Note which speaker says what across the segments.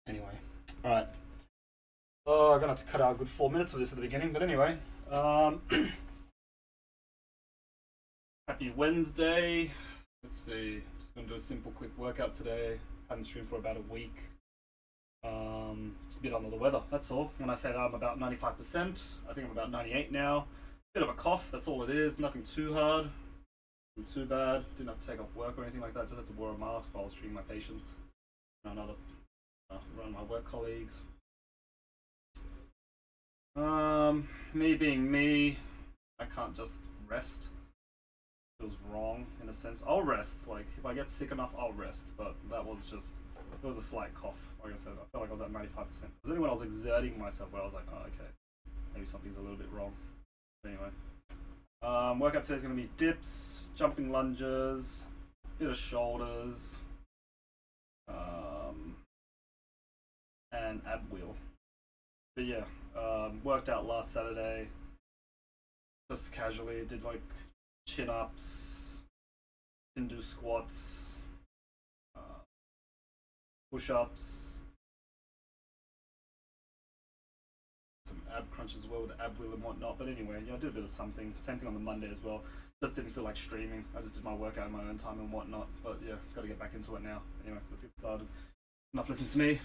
Speaker 1: Anyway, alright. Oh, I'm gonna have to cut out a good 4 minutes of this at the beginning, but anyway. Happy Wednesday. Let's see. Just gonna do a simple, quick workout today. Haven't streamed for about a week. It's a bit under the weather, that's all. When I say that I'm about 95%, I think I'm about 98 now. Bit of a cough, that's all it is. Nothing too hard. Nothing too bad. Didn't have to take off work or anything like that. Just had to wear a mask while I was treating my patients. And another one of my work colleagues. Me being me, I can't just rest. Feels wrong in a sense. I'll rest, like if I get sick enough I'll rest, but that was just, it was a slight cough. Like I said, I felt like I was at 95%. It was only when I was exerting myself where I was like, oh okay, maybe something's a little bit wrong. But anyway, workout today is going to be dips, jumping lunges, bit of shoulders, and ab wheel. But yeah, worked out last Saturday, just casually, did like chin-ups, Hindu squats, push-ups, some ab crunches as well with the ab wheel and whatnot. But anyway, yeah, I did a bit of something. Same thing on the Monday as well. Just didn't feel like streaming. I just did my workout in my own time and whatnot. But yeah, got to get back into it now. Anyway, let's get started. Enough listening to me.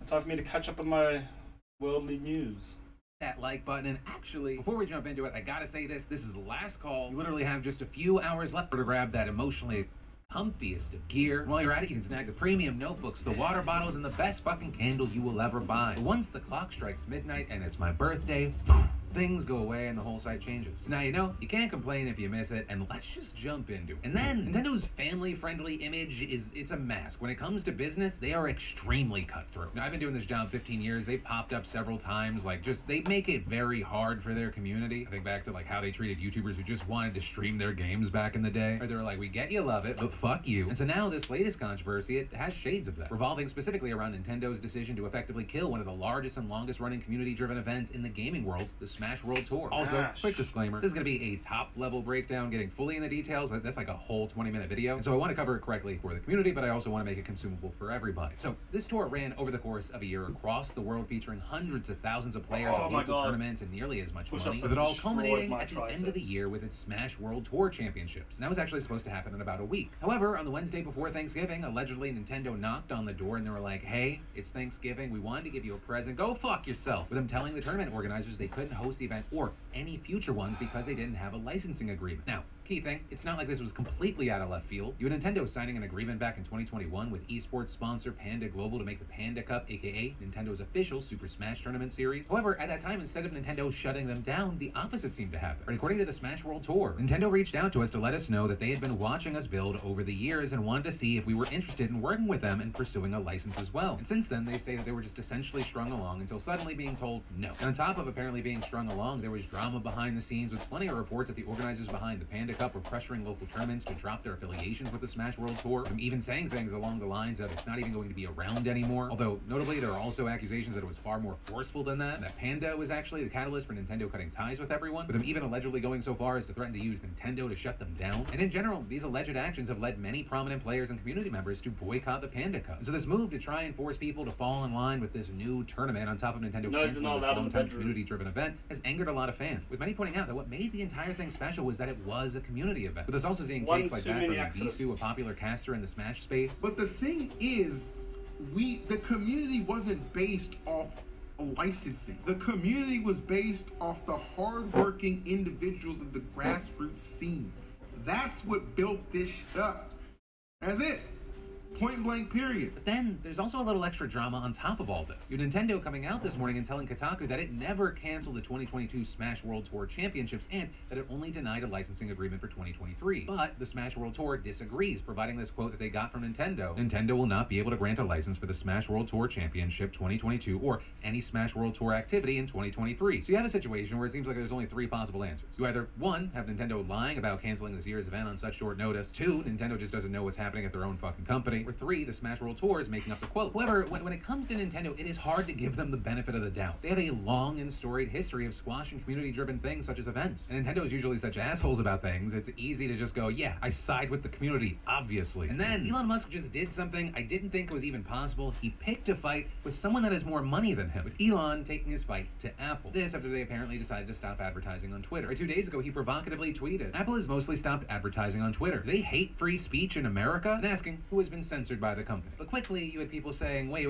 Speaker 1: It's time for me to catch up on my worldly news.
Speaker 2: That like button. And actually, before we jump into it, I gotta say this is last call. You literally have just a few hours left to grab that emotionally comfiest of gear. While you're at it, you can snag the premium notebooks, the water bottles, and the best fucking candle you will ever buy. But once the clock strikes midnight and it's my birthday, things go away and the whole site changes. So now you know, you can't complain if you miss it, and let's just jump into it. And then, Nintendo's family-friendly image it's a mask. When it comes to business, they are extremely cutthroat. Now, I've been doing this job 15 years. They've popped up several times, like they make it very hard for their community. I think back to like how they treated YouTubers who just wanted to stream their games back in the day. Or they were like, we get you love it, but fuck you. And so now this latest controversy, it has shades of that, revolving specifically around Nintendo's decision to effectively kill one of the largest and longest running community-driven events in the gaming world, the Smash World Tour. Also, quick disclaimer, this is going to be a top-level breakdown, getting fully in the details. That's like a whole 20-minute video, and so I want to cover it correctly for the community, but I also want to make it consumable for everybody. So this tour ran over the course of a year across the world, featuring hundreds of thousands of players, local tournaments, and nearly as much money, with it all culminating at the end of the year with its Smash World Tour Championships. And that was actually supposed to happen in about a week. However, on the Wednesday before Thanksgiving, allegedly Nintendo knocked on the door and they were like, hey, it's Thanksgiving, we wanted to give you a present, go fuck yourself, with them telling the tournament organizers they couldn't host the event or any future ones because they didn't have a licensing agreement. Now, key thing, it's not like this was completely out of left field. You had Nintendo signing an agreement back in 2021 with esports sponsor Panda Global to make the Panda Cup, aka Nintendo's official Super Smash Tournament series. However, at that time, instead of Nintendo shutting them down, the opposite seemed to happen. But according to the Smash World Tour, Nintendo reached out to us to let us know that they had been watching us build over the years and wanted to see if we were interested in working with them and pursuing a license as well. And since then, they say that they were just essentially strung along until suddenly being told no. And on top of apparently being strung along, there was drama behind the scenes with plenty of reports that the organizers behind the Panda Cup were pressuring local tournaments to drop their affiliations with the Smash World Tour, and even saying things along the lines of it's not even going to be around anymore. Although, notably, there are also accusations that it was far more forceful than that, and that Panda was actually the catalyst for Nintendo cutting ties with everyone, with them even allegedly going so far as to threaten to use Nintendo to shut them down. And in general, these alleged actions have led many prominent players and community members to boycott the Panda Cup. And so this move to try and force people to fall in line with this new tournament on top of Nintendo canceling this long-time community-driven event has angered a lot of fans, with many pointing out that what made the entire thing special was that it was a community event. But there's also seeing takes like that from Bisu, a popular caster in the Smash space.
Speaker 3: But the thing is, the community wasn't based off licensing. The community was based off the hardworking individuals of the grassroots scene. That's what built this shit up. That's it. Point blank, period.
Speaker 2: But then, there's also a little extra drama on top of all this. Your Nintendo coming out this morning and telling Kotaku that it never canceled the 2022 Smash World Tour Championships and that it only denied a licensing agreement for 2023. But the Smash World Tour disagrees, providing this quote that they got from Nintendo. Nintendo will not be able to grant a license for the Smash World Tour Championship 2022 or any Smash World Tour activity in 2023. So you have a situation where it seems like there's only three possible answers. You either, one, have Nintendo lying about canceling this year's event on such short notice. Two, Nintendo just doesn't know what's happening at their own fucking company. company, or 3, the Smash World Tour is making up the quote. However, when it comes to Nintendo, it is hard to give them the benefit of the doubt. They have a long and storied history of squashing community-driven things such as events. And Nintendo is usually such assholes about things, it's easy to just go, yeah, I side with the community, obviously. And then Elon Musk just did something I didn't think was even possible. He picked a fight with someone that has more money than him, with Elon taking his fight to Apple. This after they apparently decided to stop advertising on Twitter. 2 days ago, he provocatively tweeted, Apple has mostly stopped advertising on Twitter. They hate free speech in America? And asking who has been censored by the company. But quickly, you had people saying, wait.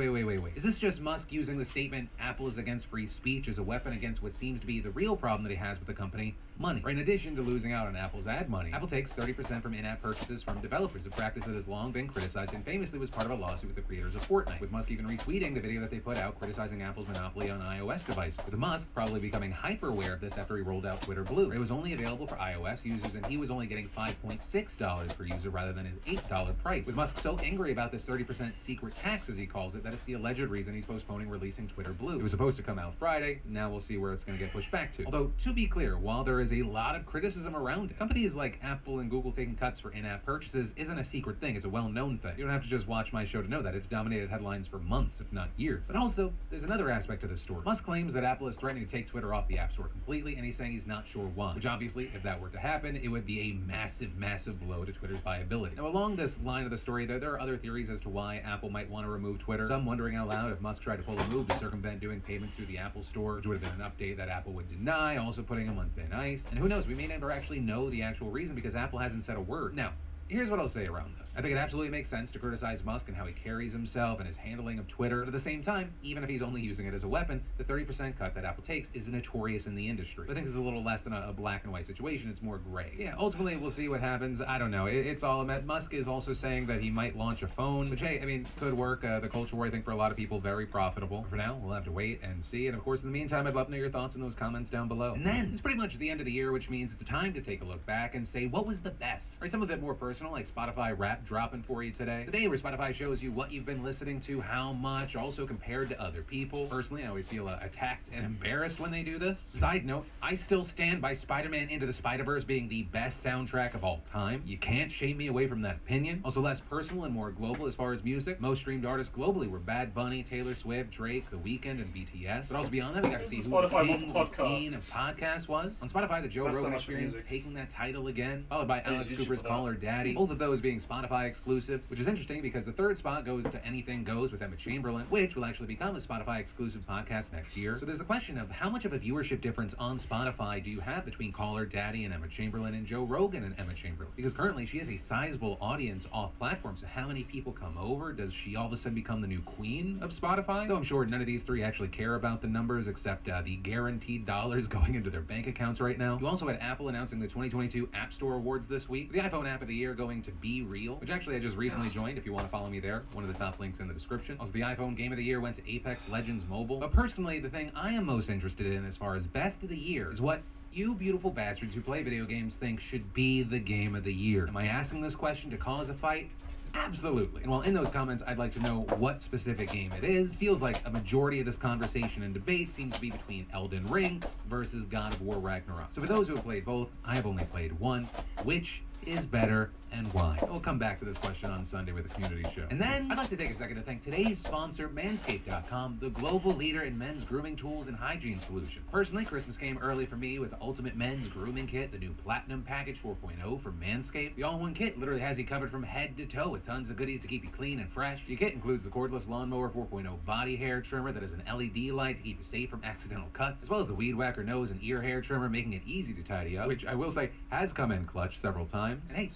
Speaker 2: Is this just Musk using the statement, Apple is against free speech as a weapon against what seems to be the real problem that he has with the company, money? Or in addition to losing out on Apple's ad money, Apple takes 30% from in-app purchases from developers, a practice that has long been criticized and famously was part of a lawsuit with the creators of Fortnite, with Musk even retweeting the video that they put out criticizing Apple's monopoly on iOS devices. With Musk probably becoming hyper-aware of this after he rolled out Twitter Blue. It was only available for iOS users and he was only getting $5.6 per user rather than his $8 price. With Musk so angry about this 30% secret tax, as he calls it, that it's the alleged reason he's postponing releasing Twitter Blue. It was supposed to come out Friday, now we'll see where it's going to get pushed back to. Although, to be clear, while there is a lot of criticism around it, companies like Apple and Google taking cuts for in-app purchases isn't a secret thing, it's a well-known thing. You don't have to just watch my show to know that. It's dominated headlines for months, if not years. But also, there's another aspect to this story. Musk claims that Apple is threatening to take Twitter off the App Store completely, and he's saying he's not sure why. Which obviously, if that were to happen, it would be a massive blow to Twitter's viability. Now, along this line of the story, there are other theories as to why Apple might want to remove Twitter. Some wondering out loud if Musk tried to pull a move to circumvent doing payments through the Apple Store, which would have been an update that Apple would deny, also putting him on thin ice. And who knows, we may never actually know the actual reason because Apple hasn't said a word. Now, here's what I'll say around this. I think it absolutely makes sense to criticize Musk and how he carries himself and his handling of Twitter. But at the same time, even if he's only using it as a weapon, the 30% cut that Apple takes is notorious in the industry. I think this is a little less than a black and white situation. It's more gray. Yeah, ultimately, we'll see what happens. I don't know. It's all Musk is also saying that he might launch a phone, which, hey, I mean, could work. The culture war, I think, for a lot of people, very profitable. For now, we'll have to wait and see. And of course, in the meantime, I'd love to know your thoughts in those comments down below. And then, it's pretty much the end of the year, which means it's time to take a look back and say, what was the best? Or some of it more personal, like Spotify Rap dropping for you today. Today, where Spotify shows you what you've been listening to, how much, also compared to other people. Personally, I always feel attacked and embarrassed when they do this. Side note, I still stand by Spider-Man Into the Spider-Verse being the best soundtrack of all time. You can't shame me away from that opinion. Also less personal and more global as far as music. Most streamed artists globally were Bad Bunny, Taylor Swift, Drake, The Weeknd, and BTS. But also beyond that, we got to see who the king of podcast was. On Spotify, the Joe Rogan Experience taking that title again, followed by Alex Cooper's Call Her Daddy. Both of those being Spotify exclusives, which is interesting because the third spot goes to Anything Goes with Emma Chamberlain, which will actually become a Spotify exclusive podcast next year. So there's a question of how much of a viewership difference on Spotify do you have between Call Her Daddy and Emma Chamberlain and Joe Rogan and Emma Chamberlain? Because currently she has a sizable audience off platform, so how many people come over? Does she all of a sudden become the new queen of Spotify? Though I'm sure none of these three actually care about the numbers except the guaranteed dollars going into their bank accounts right now. You also had Apple announcing the 2022 App Store Awards this week. The iPhone app of the year going to Be Real, which actually I just recently joined if you want to follow me there. One of the top links in the description. Also, the iPhone Game of the Year went to Apex Legends Mobile. But personally, the thing I am most interested in as far as best of the year is what you beautiful bastards who play video games think should be the game of the year. Am I asking this question to cause a fight? Absolutely. And while in those comments, I'd like to know what specific game it is. Feels like a majority of this conversation and debate seems to be between Elden Ring versus God of War Ragnarok. So for those who have played both, I have only played one. Which is better and why? We'll come back to this question on Sunday with the community show. And then I'd like to take a second to thank today's sponsor, Manscaped.com, the global leader in men's grooming tools and hygiene solutions. Personally, Christmas came early for me with the Ultimate Men's Grooming Kit, the new Platinum Package 4.0 from Manscaped. The all-in-one kit literally has you covered from head to toe with tons of goodies to keep you clean and fresh. The kit includes the cordless lawnmower 4.0 body hair trimmer that has an LED light to keep you safe from accidental cuts, as well as the weed whacker nose and ear hair trimmer, making it easy to tidy up, which I will say has come in clutch several times. And hey,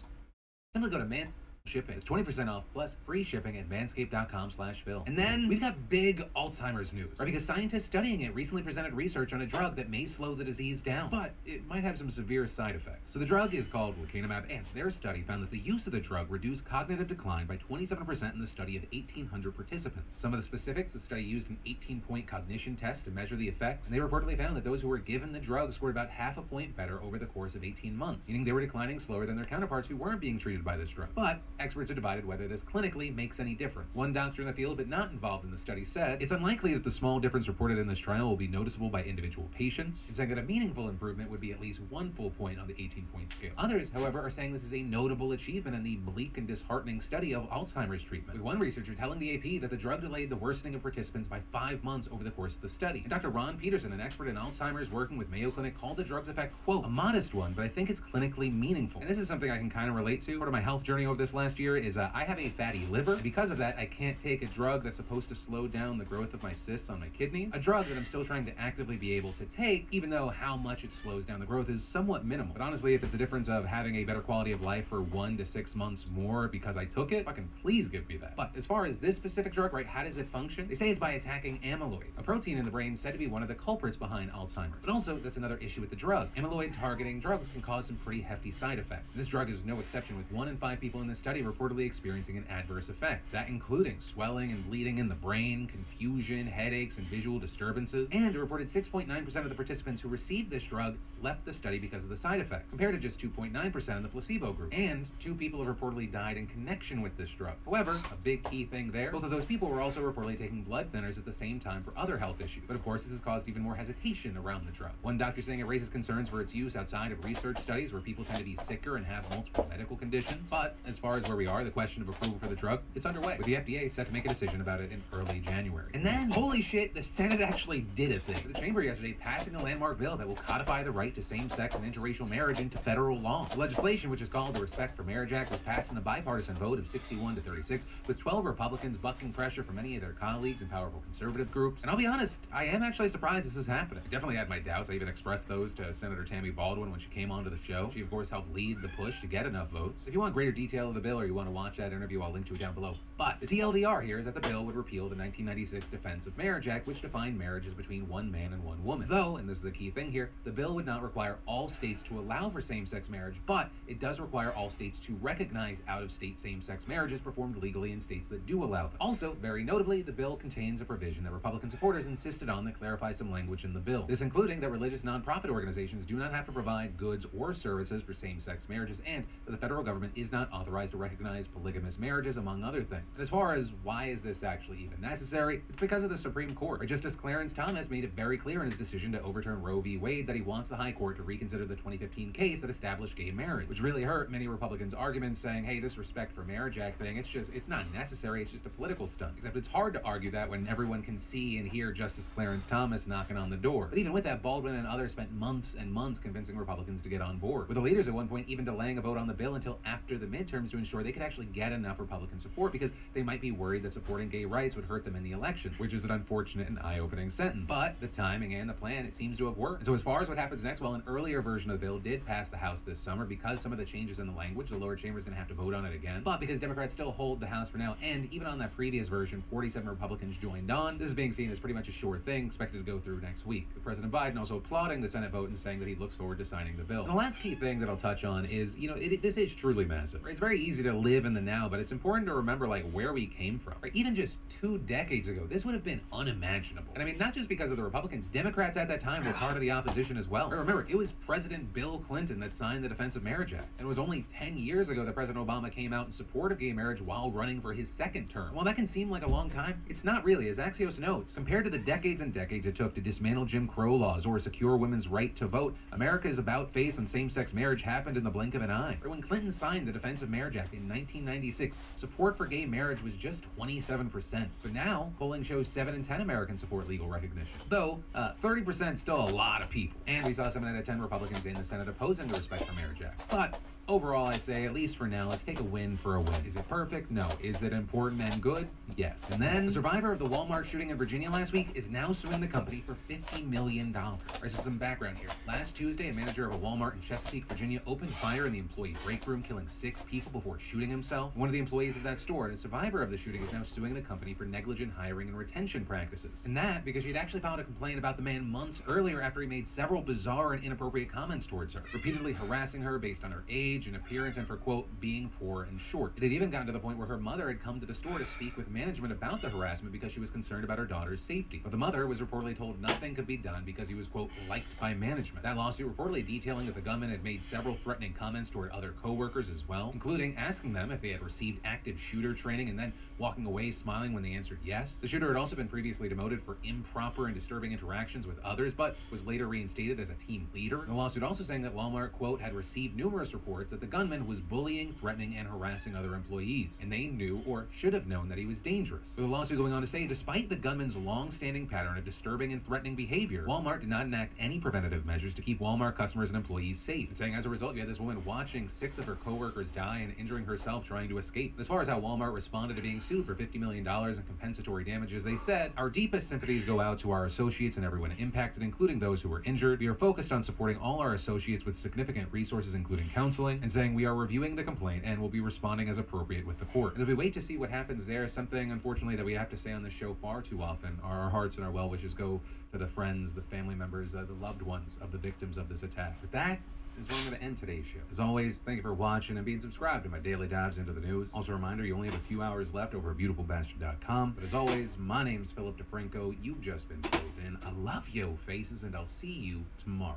Speaker 2: simply go to shipping. It's 20% off plus free shipping at manscaped.com/Phil. And then we've got big Alzheimer's news, right? Because scientists studying it recently presented research on a drug that may slow the disease down, but it might have some severe side effects. So the drug is called lecanemab, and their study found that the use of the drug reduced cognitive decline by 27% in the study of 1,800 participants. Some of the specifics: the study used an 18-point cognition test to measure the effects, and they reportedly found that those who were given the drug scored about half a point better over the course of 18 months, meaning they were declining slower than their counterparts who weren't being treated by this drug. But experts are divided whether this clinically makes any difference. One doctor in the field, but not involved in the study, said it's unlikely that the small difference reported in this trial will be noticeable by individual patients, and saying that a meaningful improvement would be at least 1 full point on the 18-point scale. Others, however, are saying this is a notable achievement in the bleak and disheartening study of Alzheimer's treatment, with one researcher telling the AP that the drug delayed the worsening of participants by 5 months over the course of the study. And Dr. Ron Peterson, an expert in Alzheimer's working with Mayo Clinic, called the drug's effect, quote, a modest one, but I think it's clinically meaningful. And this is something I can kind of relate to. Part of my health journey over this last year is I have a fatty liver, and because of that, I can't take a drug that's supposed to slow down the growth of my cysts on my kidneys, a drug that I'm still trying to actively be able to take, even though how much it slows down the growth is somewhat minimal. But honestly, if it's a difference of having a better quality of life for 1 to 6 months more because I took it, fucking please give me that. But as far as this specific drug, right, how does it function? They say it's by attacking amyloid, a protein in the brain said to be one of the culprits behind Alzheimer's. But also, that's another issue with the drug. Amyloid targeting drugs can cause some pretty hefty side effects. This drug is no exception, with 1 in 5 people in this study reportedly experiencing an adverse effect. That including swelling and bleeding in the brain, confusion, headaches, and visual disturbances. And a reported 6.9% of the participants who received this drug left the study because of the side effects, compared to just 2.9% in the placebo group. And 2 people have reportedly died in connection with this drug. However, a big key thing there, both of those people were also reportedly taking blood thinners at the same time for other health issues. But of course, this has caused even more hesitation around the drug. One doctor saying it raises concerns for its use outside of research studies where people tend to be sicker and have multiple medical conditions. But as far as where we are, the question of approval for the drug, it's underway, with the FDA set to make a decision about it in early January. And then, holy shit, the Senate actually did a thing. The chamber yesterday passing a landmark bill that will codify the right to same-sex and interracial marriage into federal law. The legislation, which is called the Respect for Marriage Act, was passed in a bipartisan vote of 61 to 36, with 12 Republicans bucking pressure from many of their colleagues and powerful conservative groups. And I'll be honest, I am actually surprised this is happening. I definitely had my doubts. I even expressed those to Senator Tammy Baldwin when she came onto the show. She, of course, helped lead the push to get enough votes. If you want greater detail of the bill or you want to watch that interview, I'll link to it down below. But the TLDR here is that the bill would repeal the 1996 Defense of Marriage Act, which defined marriages between one man and one woman. Though, and this is a key thing here, the bill would not require all states to allow for same-sex marriage, but it does require all states to recognize out-of-state same-sex marriages performed legally in states that do allow them. Also, very notably, the bill contains a provision that Republican supporters insisted on that clarifies some language in the bill. This including that religious nonprofit organizations do not have to provide goods or services for same-sex marriages, and that the federal government is not authorized to recognize polygamous marriages, among other things. As far as why is this actually even necessary, it's because of the Supreme Court, where Justice Clarence Thomas made it very clear in his decision to overturn Roe v. Wade that he wants the High Court to reconsider the 2015 case that established gay marriage, which really hurt many Republicans' arguments saying, hey, this Respect for Marriage Act thing, it's not necessary, it's just a political stunt. Except it's hard to argue that when everyone can see and hear Justice Clarence Thomas knocking on the door. But even with that, Baldwin and others spent months and months convincing Republicans to get on board, with the leaders at one point even delaying a vote on the bill until after the midterms to ensure they could actually get enough Republican support because they might be worried that supporting gay rights would hurt them in the election, which is an unfortunate and eye-opening sentence. But the timing and the plan, it seems to have worked. And so as far as what happens next, well, an earlier version of the bill did pass the House this summer. Because some of the changes in the language, the lower chamber is going to have to vote on it again. But because Democrats still hold the House for now, and even on that previous version, 47 Republicans joined on, this is being seen as pretty much a sure thing, expected to go through next week. With President Biden also applauding the Senate vote and saying that he looks forward to signing the bill. And the last key thing that I'll touch on is, this is truly massive. Right? It's very easy to live in the now, but it's important to remember where we came from. Right? Even just 2 decades ago, this would have been unimaginable. And I mean, not just because of the Republicans, Democrats at that time were part of the opposition as well. But remember, it was President Bill Clinton that signed the Defense of Marriage Act. And it was only 10 years ago that President Obama came out in support of gay marriage while running for his 2nd term. While that can seem like a long time, it's not really. As Axios notes, compared to the decades and decades it took to dismantle Jim Crow laws or secure women's right to vote, America's about-face on same-sex marriage happened in the blink of an eye. When Clinton signed the Defense of Marriage Act in 1996, support for gay marriage was just 27%. But now, polling shows 7 in 10 Americans support legal recognition. Though, 30% is still a lot of people. And we saw 7 out of 10 Republicans in the Senate opposing the Respect for Marriage Act. But overall, I say, at least for now, let's take a win for a win. Is it perfect? No. Is it important and good? Yes. And then, the survivor of the Walmart shooting in Virginia last week is now suing the company for $50 million. All right, so some background here. Last Tuesday, a manager of a Walmart in Chesapeake, Virginia, opened fire in the employee break room, killing 6 people before shooting himself. One of the employees of that store, and a survivor of the shooting, is now suing the company for negligent hiring and retention practices. And that because she'd actually filed a complaint about the man months earlier after he made several bizarre and inappropriate comments towards her, repeatedly harassing her based on her age, age and appearance and for, quote, being poor and short. It had even gotten to the point where her mother had come to the store to speak with management about the harassment because she was concerned about her daughter's safety. But the mother was reportedly told nothing could be done because he was, quote, liked by management. That lawsuit reportedly detailing that the gunman had made several threatening comments toward other co-workers as well, including asking them if they had received active shooter training and then walking away smiling when they answered yes. The shooter had also been previously demoted for improper and disturbing interactions with others, but was later reinstated as a team leader. The lawsuit also saying that Walmart, quote, had received numerous reports that the gunman was bullying, threatening, and harassing other employees, and they knew or should have known that he was dangerous. With the lawsuit going on to say, despite the gunman's long-standing pattern of disturbing and threatening behavior, Walmart did not enact any preventative measures to keep Walmart customers and employees safe, and saying as a result, you had this woman watching 6 of her co-workers die and injuring herself trying to escape. As far as how Walmart responded to being sued for $50 million in compensatory damages, they said, our deepest sympathies go out to our associates and everyone impacted, including those who were injured. We are focused on supporting all our associates with significant resources, including counseling, and saying we are reviewing the complaint and will be responding as appropriate with the court. As we wait to see what happens there, something, unfortunately, that we have to say on this show far too often, our hearts and our well wishes go to the friends, the family members, the loved ones of the victims of this attack. But that is where I'm going to end today's show. As always, thank you for watching and being subscribed to my daily dives into the news. Also a reminder, you only have a few hours left over at beautifulbastard.com. But as always, my name's Philip DeFranco. You've just been filled in. I love yo faces, and I'll see you tomorrow.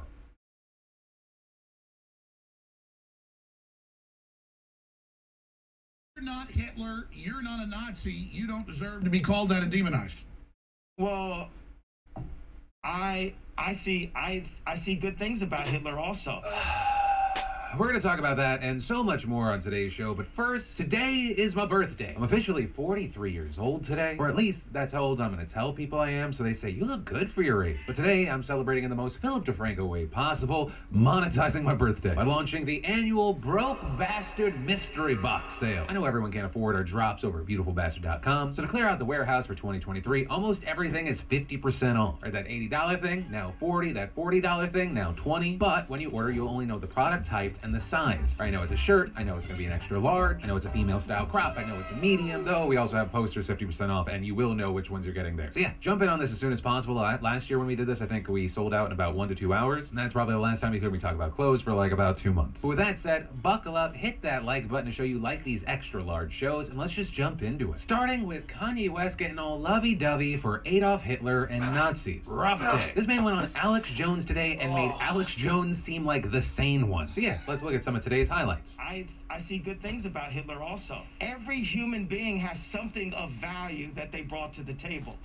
Speaker 4: You're not Hitler. You're not a Nazi. You don't deserve to be called that and demonized.
Speaker 5: Well, I see good things about Hitler also.
Speaker 2: We're going to talk about that and so much more on today's show, but first, today is my birthday. I'm officially 43 years old today, or at least that's how old I'm going to tell people I am, so they say, you look good for your age. But today, I'm celebrating in the most Philip DeFranco way possible, monetizing my birthday by launching the annual Broke Bastard Mystery Box sale. I know everyone can't afford our drops over at beautifulbastard.com, so to clear out the warehouse for 2023, almost everything is 50% off. Right, that $80 thing, now $40, that $40 thing, now $20, but when you order, you'll only know the product type and the size. I know it's a shirt, I know it's gonna be an extra large, I know it's a female style crop, I know it's a medium, though we also have posters 50% off, and you will know which ones you're getting there. So yeah, jump in on this as soon as possible. Last year when we did this, I think we sold out in about 1 to 2 hours, and that's probably the last time you heard me talk about clothes for like about 2 months. But with that said, buckle up, hit that like button to show you like these extra large shows, and let's just jump into it. Starting with Kanye West getting all lovey-dovey for Adolf Hitler and Nazis. Rough day. This man went on Alex Jones today and made Alex Jones seem like the sane one. So yeah, let's look at some of today's highlights.
Speaker 5: I see good things about Hitler also. Every human being has something of value that they brought to the table,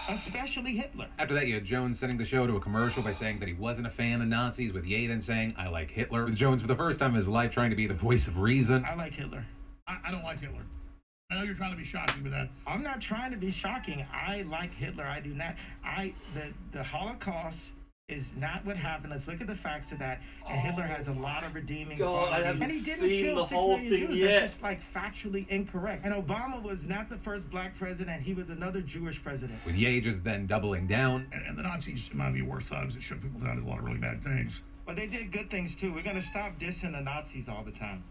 Speaker 5: especially Hitler.
Speaker 2: After that, you had Jones sending the show to a commercial by saying that he wasn't a fan of Nazis, with Ye then saying, I like Hitler. With Jones for the first time in his life trying to be the voice of reason.
Speaker 5: I like Hitler.
Speaker 4: I don't like Hitler. I know you're trying to be shocking with that.
Speaker 5: I'm not trying to be shocking. I like Hitler. I do not. The Holocaust is not what happened. Let's look at the facts of that. And Hitler has a lot of redeeming
Speaker 1: God, I
Speaker 5: qualities.
Speaker 1: haven't
Speaker 5: And he didn't
Speaker 1: seen
Speaker 5: kill
Speaker 1: the
Speaker 5: 6
Speaker 1: whole
Speaker 5: million
Speaker 1: thing
Speaker 5: Jews.
Speaker 1: yet.
Speaker 5: That's just like factually incorrect. And Obama was not the first black president. He was another Jewish president.
Speaker 2: With Ye just then doubling down.
Speaker 4: And the Nazis, in my view, were thugs that shook people down, did a lot of really bad things.
Speaker 5: But they did good things too. We're gonna stop dissing the Nazis all the time.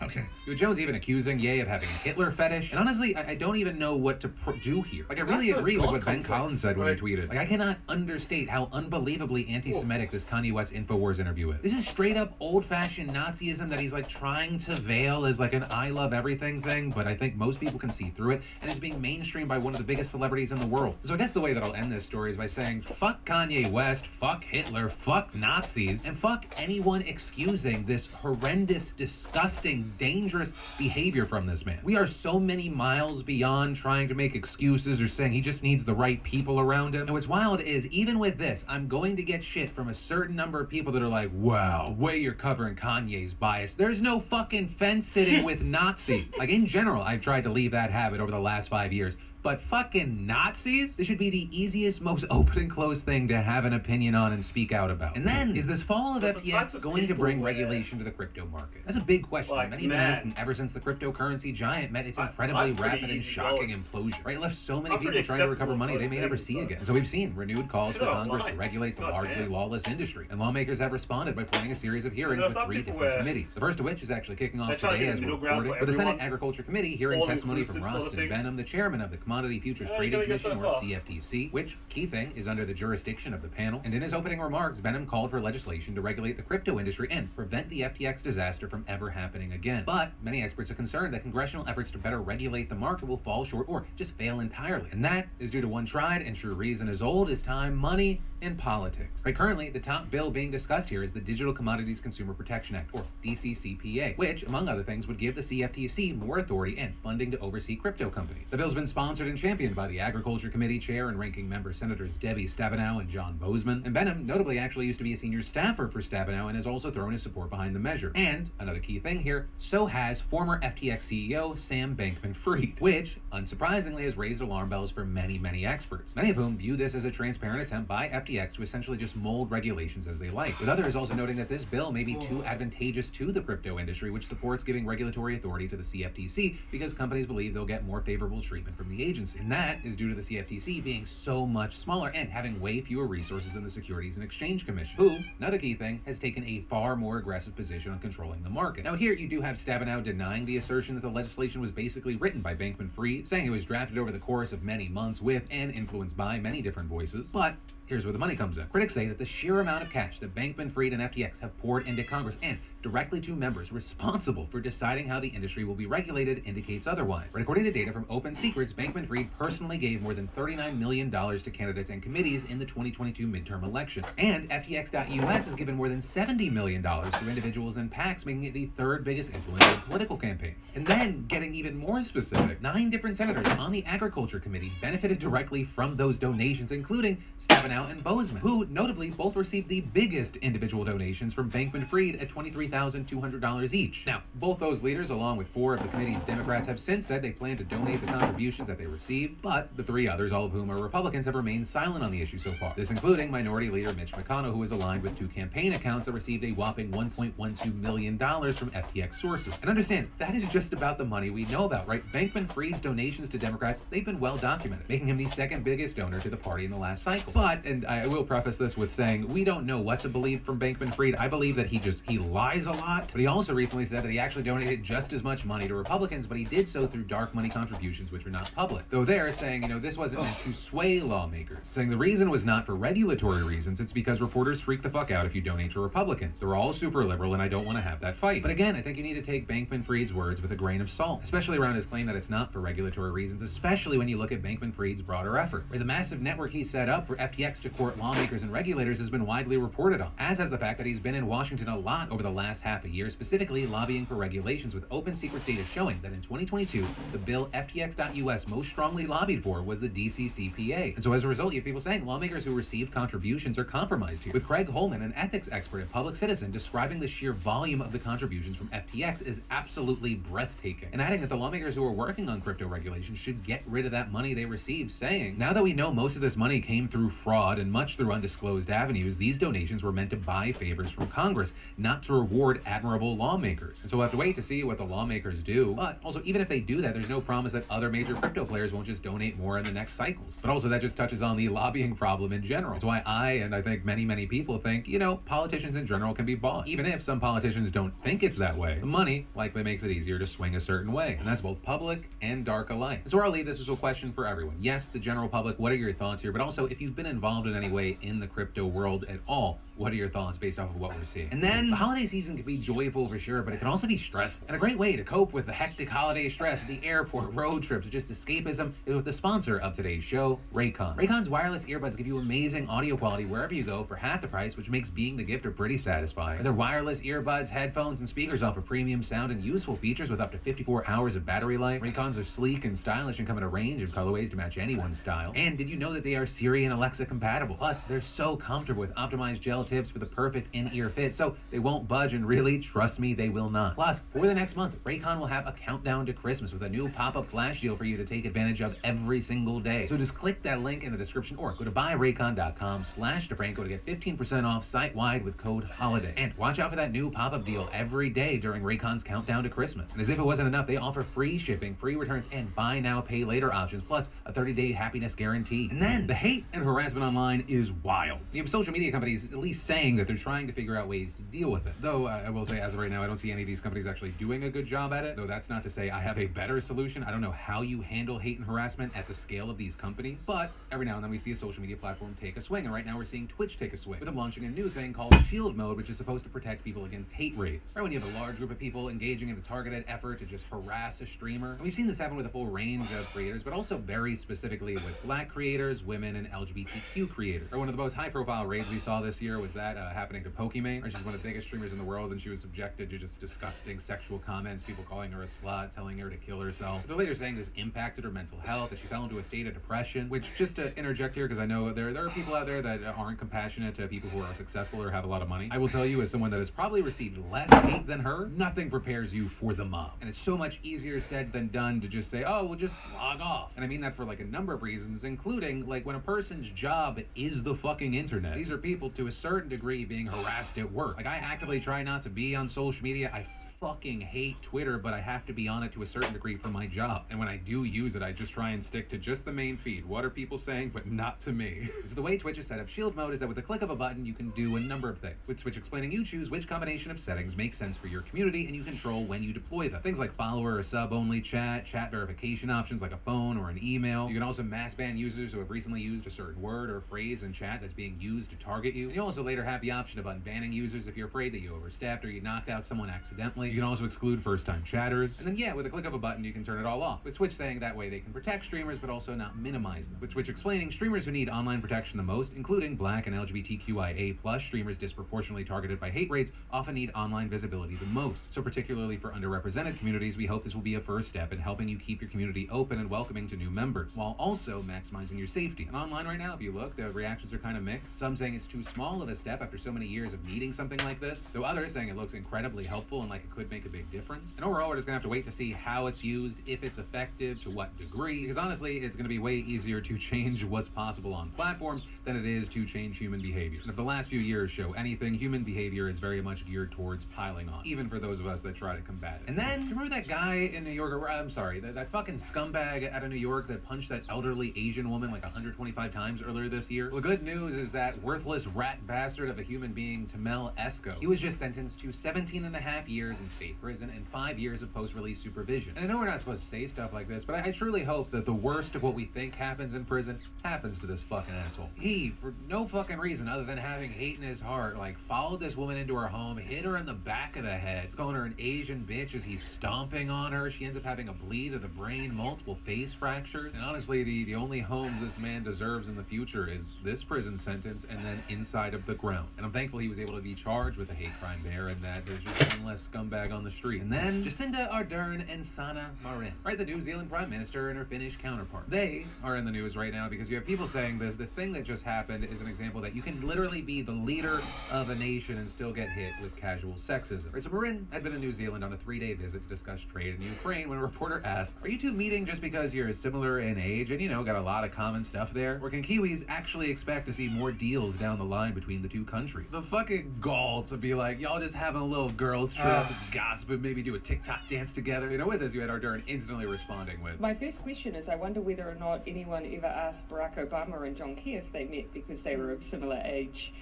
Speaker 4: Okay.
Speaker 2: With Jones even accusing Ye of having a Hitler fetish. And honestly, I don't even know what to do here. Like, I really
Speaker 1: That's the
Speaker 2: agree with
Speaker 1: God
Speaker 2: what Ben
Speaker 1: complex,
Speaker 2: Collins said when
Speaker 1: right?
Speaker 2: he tweeted. Like, I cannot understate how unbelievably anti-Semitic this Kanye West InfoWars interview is. This is straight up old-fashioned Nazism that he's like trying to veil as like an I love everything thing, but I think most people can see through it, and it's being mainstreamed by one of the biggest celebrities in the world. So I guess the way that I'll end this story is by saying, fuck Kanye West, fuck Hitler, fuck Nazis, and fuck anyone excusing this horrendous, disgusting, dangerous behavior from this man. We are so many miles beyond trying to make excuses or saying he just needs the right people around him. And what's wild is, even with this, I'm going to get shit from a certain number of people that are like, wow, the way you're covering Kanye's bias. There's no fucking fence sitting with Nazis. Like, in general, I've tried to leave that habit over the last 5 years. But fucking Nazis? This should be the easiest, most open and closed thing to have an opinion on and speak out about. And then, is this fall of FTX going to bring regulation to the crypto market? That's a big question.
Speaker 1: Like,
Speaker 2: Many have been asking ever since the cryptocurrency giant met its incredibly
Speaker 1: I'm pretty
Speaker 2: rapid and
Speaker 1: easy
Speaker 2: shocking
Speaker 1: going.
Speaker 2: implosion. Right? It left so many
Speaker 1: I'm
Speaker 2: people
Speaker 1: pretty
Speaker 2: trying to recover
Speaker 1: acceptable
Speaker 2: money they
Speaker 1: most
Speaker 2: may never
Speaker 1: things,
Speaker 2: see
Speaker 1: but-
Speaker 2: again. And so we've seen renewed calls for
Speaker 1: Get out
Speaker 2: Congress to
Speaker 1: lines.
Speaker 2: regulate the
Speaker 1: God
Speaker 2: largely
Speaker 1: damn.
Speaker 2: lawless industry. And lawmakers have responded by planning a series of hearings with
Speaker 1: some
Speaker 2: 3
Speaker 1: people
Speaker 2: different
Speaker 1: where
Speaker 2: committees. The first of which is actually kicking off
Speaker 1: they're trying to
Speaker 2: today
Speaker 1: get
Speaker 2: as
Speaker 1: a
Speaker 2: we're
Speaker 1: middle ground
Speaker 2: recording,
Speaker 1: for
Speaker 2: with the Senate
Speaker 1: everyone,
Speaker 2: Agriculture Committee hearing testimony from
Speaker 1: all-inclusive sort of
Speaker 2: Rustin
Speaker 1: thing.
Speaker 2: Benham, the chairman of the Commodity Futures
Speaker 1: How are you
Speaker 2: Trading
Speaker 1: gonna get
Speaker 2: Commission,
Speaker 1: so
Speaker 2: or
Speaker 1: far?
Speaker 2: CFTC, which, key thing, is under the jurisdiction of the panel. And in his opening remarks, Benham called for legislation to regulate the crypto industry and prevent the FTX disaster from ever happening again. But many experts are concerned that congressional efforts to better regulate the market will fall short or just fail entirely. And that is due to one tried and true reason as old as time: money in politics. Right, currently, the top bill being discussed here is the Digital Commodities Consumer Protection Act, or DCCPA, which, among other things, would give the CFTC more authority and funding to oversee crypto companies. The bill's been sponsored and championed by the Agriculture Committee Chair and Ranking Member Senators Debbie Stabenow and John Boozman. And Benham notably actually used to be a senior staffer for Stabenow and has also thrown his support behind the measure. And another key thing here, so has former FTX CEO Sam Bankman-Fried, which, unsurprisingly, has raised alarm bells for many experts, many of whom view this as a transparent attempt by FTX to essentially just mold regulations as they like, with others also noting that this bill may be too advantageous to the crypto industry, which supports giving regulatory authority to the CFTC because companies believe they'll get more favorable treatment from the agency. And that is due to the CFTC being so much smaller and having way fewer resources than the Securities and Exchange Commission, who, another key thing, has taken a far more aggressive position on controlling the market. Now here you do have Stabenow denying the assertion that the legislation was basically written by Bankman-Fried, saying it was drafted over the course of many months with and influenced by many different voices. But here's where the money comes in. Critics say that the sheer amount of cash that Bankman-Fried and FTX have poured into Congress and directly to members responsible for deciding how the industry will be regulated indicates otherwise. But according to data from Open Secrets, Bankman-Fried personally gave more than $39 million to candidates and committees in the 2022 midterm elections. And FTX.US has given more than $70 million to individuals and PACs, making it the third biggest influencer in political campaigns. And then, getting even more specific, 9 different senators on the Agriculture Committee benefited directly from those donations, including Stabenow and Boozman, who notably both received the biggest individual donations from Bankman-Fried at $23,200 each. Now, both those leaders, along with 4 of the committee's Democrats, have since said they plan to donate the contributions that they received, but the 3 others, all of whom are Republicans, have remained silent on the issue so far. This including Minority Leader Mitch McConnell, who is aligned with 2 campaign accounts that received a whopping $1.12 million from FTX sources. And understand, that is just about the money we know about, right? Bankman-Fried's donations to Democrats, they've been well documented, making him the second biggest donor to the party in the last cycle. But, and I will preface this with saying, we don't know what to believe from Bankman-Fried. I believe that he lies a lot, but he also recently said that he actually donated just as much money to Republicans, but he did so through dark money contributions, which are not public. Though they're saying, this wasn't meant to sway lawmakers, saying the reason was not for regulatory reasons, it's because reporters freak the fuck out if you donate to Republicans. They're all super liberal, and I don't want to have that fight. But again, I think you need to take Bankman-Fried's words with a grain of salt, especially around his claim that it's not for regulatory reasons, especially when you look at Bankman-Fried's broader efforts, where the massive network he set up for FTX to court lawmakers and regulators has been widely reported on, as has the fact that he's been in Washington a lot over the last half a year, specifically lobbying for regulations, with Open Secrets data showing that in 2022, the bill FTX.US most strongly lobbied for was the DCCPA. And so as a result, you have people saying lawmakers who received contributions are compromised here, with Craig Holman, an ethics expert at Public Citizen, describing the sheer volume of the contributions from FTX as absolutely breathtaking, and adding that the lawmakers who are working on crypto regulation should get rid of that money they received, saying, now that we know most of this money came through fraud and much through undisclosed avenues, these donations were meant to buy favors from Congress, not to reward admirable lawmakers. And so we'll have to wait to see what the lawmakers do. But also, even if they do that, there's no promise that other major crypto players won't just donate more in the next cycles. But also, that just touches on the lobbying problem in general. That's why I, and I think many people think, politicians in general can be bought. Even if some politicians don't think it's that way, the money likely makes it easier to swing a certain way. And that's both public and dark alike. So I'll leave this as a question for everyone. Yes, the general public, what are your thoughts here? But also, if you've been involved in any way in the crypto world at all, what are your thoughts based off of what we're seeing? And then the holiday season can be joyful for sure, but it can also be stressful. And a great way to cope with the hectic holiday stress at the airport, road trips, or just escapism is with the sponsor of today's show, Raycon. Raycon's wireless earbuds give you amazing audio quality wherever you go for half the price, which makes being the gifter pretty satisfying. Their wireless earbuds, headphones, and speakers offer premium sound and useful features with up to 54 hours of battery life. Raycons are sleek and stylish and come in a range of colorways to match anyone's style. And did you know that they are Siri and Alexa compatible? Plus, they're so comfortable with optimized gel tips for the perfect in-ear fit, so they won't budge, and really, trust me, they will not. Plus, for the next month, Raycon will have a countdown to Christmas with a new pop-up flash deal for you to take advantage of every single day. So just click that link in the description or go to buyraycon.com/DeFranco to get 15% off site-wide with code HOLIDAY. And watch out for that new pop-up deal every day during Raycon's countdown to Christmas. And as if it wasn't enough, they offer free shipping, free returns, and buy now, pay later options, plus a 30-day happiness guarantee. And then the hate and harassment online is wild. So you have social media companies at least least saying that they're trying to figure out ways to deal with it. Though, I will say, as of right now, I don't see any of these companies actually doing a good job at it. Though that's not to say I have a better solution. I don't know how you handle hate and harassment at the scale of these companies. But every now and then we see a social media platform take a swing. And right now we're seeing Twitch take a swing, with them launching a new thing called Shield Mode, which is supposed to protect people against hate raids. Right when you have a large group of people engaging in a targeted effort to just harass a streamer. And we've seen this happen with a full range of creators, but also very specifically with Black creators, women, and LGBTQ creators. Or one of the most high-profile raids we saw this year was that happening to Pokimane, where she's one of the biggest streamers in the world, and she was subjected to just disgusting sexual comments, people calling her a slut, telling her to kill herself. They're later saying this impacted her mental health, that she fell into a state of depression, which, just to interject here, because I know there are people out there that aren't compassionate to people who are successful or have a lot of money. I will tell you, as someone that has probably received less hate than her, nothing prepares you for the mob. And it's so much easier said than done to just say, oh, well, just log off. And I mean that for like a number of reasons, including like when a person's job is the fucking internet. These are people to a certain degree being harassed at work. Like, I actively try not to be on social media. I fucking hate Twitter, but I have to be on it to a certain degree for my job. And when I do use it, I just try and stick to just the main feed. What are people saying, but not to me? So the way Twitch is set up Shield Mode is that with the click of a button, you can do a number of things. With Twitch explaining, you choose which combination of settings makes sense for your community, and you control when you deploy them. Things like follower or sub-only chat verification options like a phone or an email. You can also mass ban users who have recently used a certain word or phrase in chat that's being used to target you. And you also later have the option of unbanning users if you're afraid that you overstepped or you knocked out someone accidentally. You can also exclude first-time chatters. And then, yeah, with a click of a button, you can turn it all off. With Twitch saying that way they can protect streamers, but also not minimize them. With Twitch explaining, streamers who need online protection the most, including Black and LGBTQIA+ streamers disproportionately targeted by hate raids, often need online visibility the most. So particularly for underrepresented communities, we hope this will be a first step in helping you keep your community open and welcoming to new members, while also maximizing your safety. And online right now, if you look, the reactions are kind of mixed. Some saying it's too small of a step after so many years of needing something like this, though others saying it looks incredibly helpful and like it could make a big difference. And overall, we're just gonna have to wait to see how it's used, if it's effective, to what degree, because honestly, it's gonna be way easier to change what's possible on platforms than it is to change human behavior. And if the last few years show anything, human behavior is very much geared towards piling on, even for those of us that try to combat it. And then, do you remember that guy in New York, or I'm sorry, that fucking scumbag out of New York that punched that elderly Asian woman like 125 times earlier this year? Well, the good news is that worthless rat bastard of a human being, Tamel Esco, he was just sentenced to 17.5 years in state prison and 5 years of post-release supervision. And I know we're not supposed to say stuff like this, but I truly hope that the worst of what we think happens in prison happens to this fucking asshole. He, for no fucking reason other than having hate in his heart, like, followed this woman into her home, hit her in the back of the head, he's calling her an Asian bitch as he's stomping on her. She ends up having a bleed of the brain, multiple face fractures. And honestly, the only homes this man deserves in the future is this prison sentence and then inside of the ground. And I'm thankful he was able to be charged with a hate crime there, and that there's just one less scumbag on the street. And then Jacinda Ardern and Sanna Marin, right? The New Zealand Prime Minister and her Finnish counterpart. They are in the news right now because you have people saying this thing that just happened is an example that you can literally be the leader of a nation and still get hit with casual sexism. Right, so Marin had been in New Zealand on a 3-day visit to discuss trade in Ukraine when a reporter asks, are you two meeting just because you're similar in age and, you know, got a lot of common stuff there? Or can Kiwis actually expect to see more deals down the line between the two countries? The fucking gall to be like, y'all just having a little girls trip, just gossip, maybe do a TikTok dance together. You know, with this, you had Ardern instantly responding with,
Speaker 6: my first question is, I wonder whether or not anyone ever asked Barack Obama and John Key if they met because they were of similar age.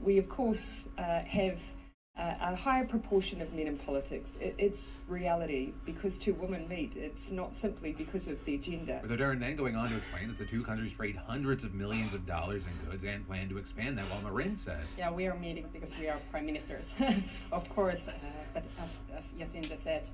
Speaker 6: We, of course, have a higher proportion of men in politics. It's reality. Because two women meet, it's not simply because of their gender.
Speaker 2: With Ardern then going on to explain that the two countries trade hundreds of millions of dollars in goods and plan to expand that, while Marin said,
Speaker 7: yeah, we are meeting because we are prime ministers. Of course, but as Jacinda said,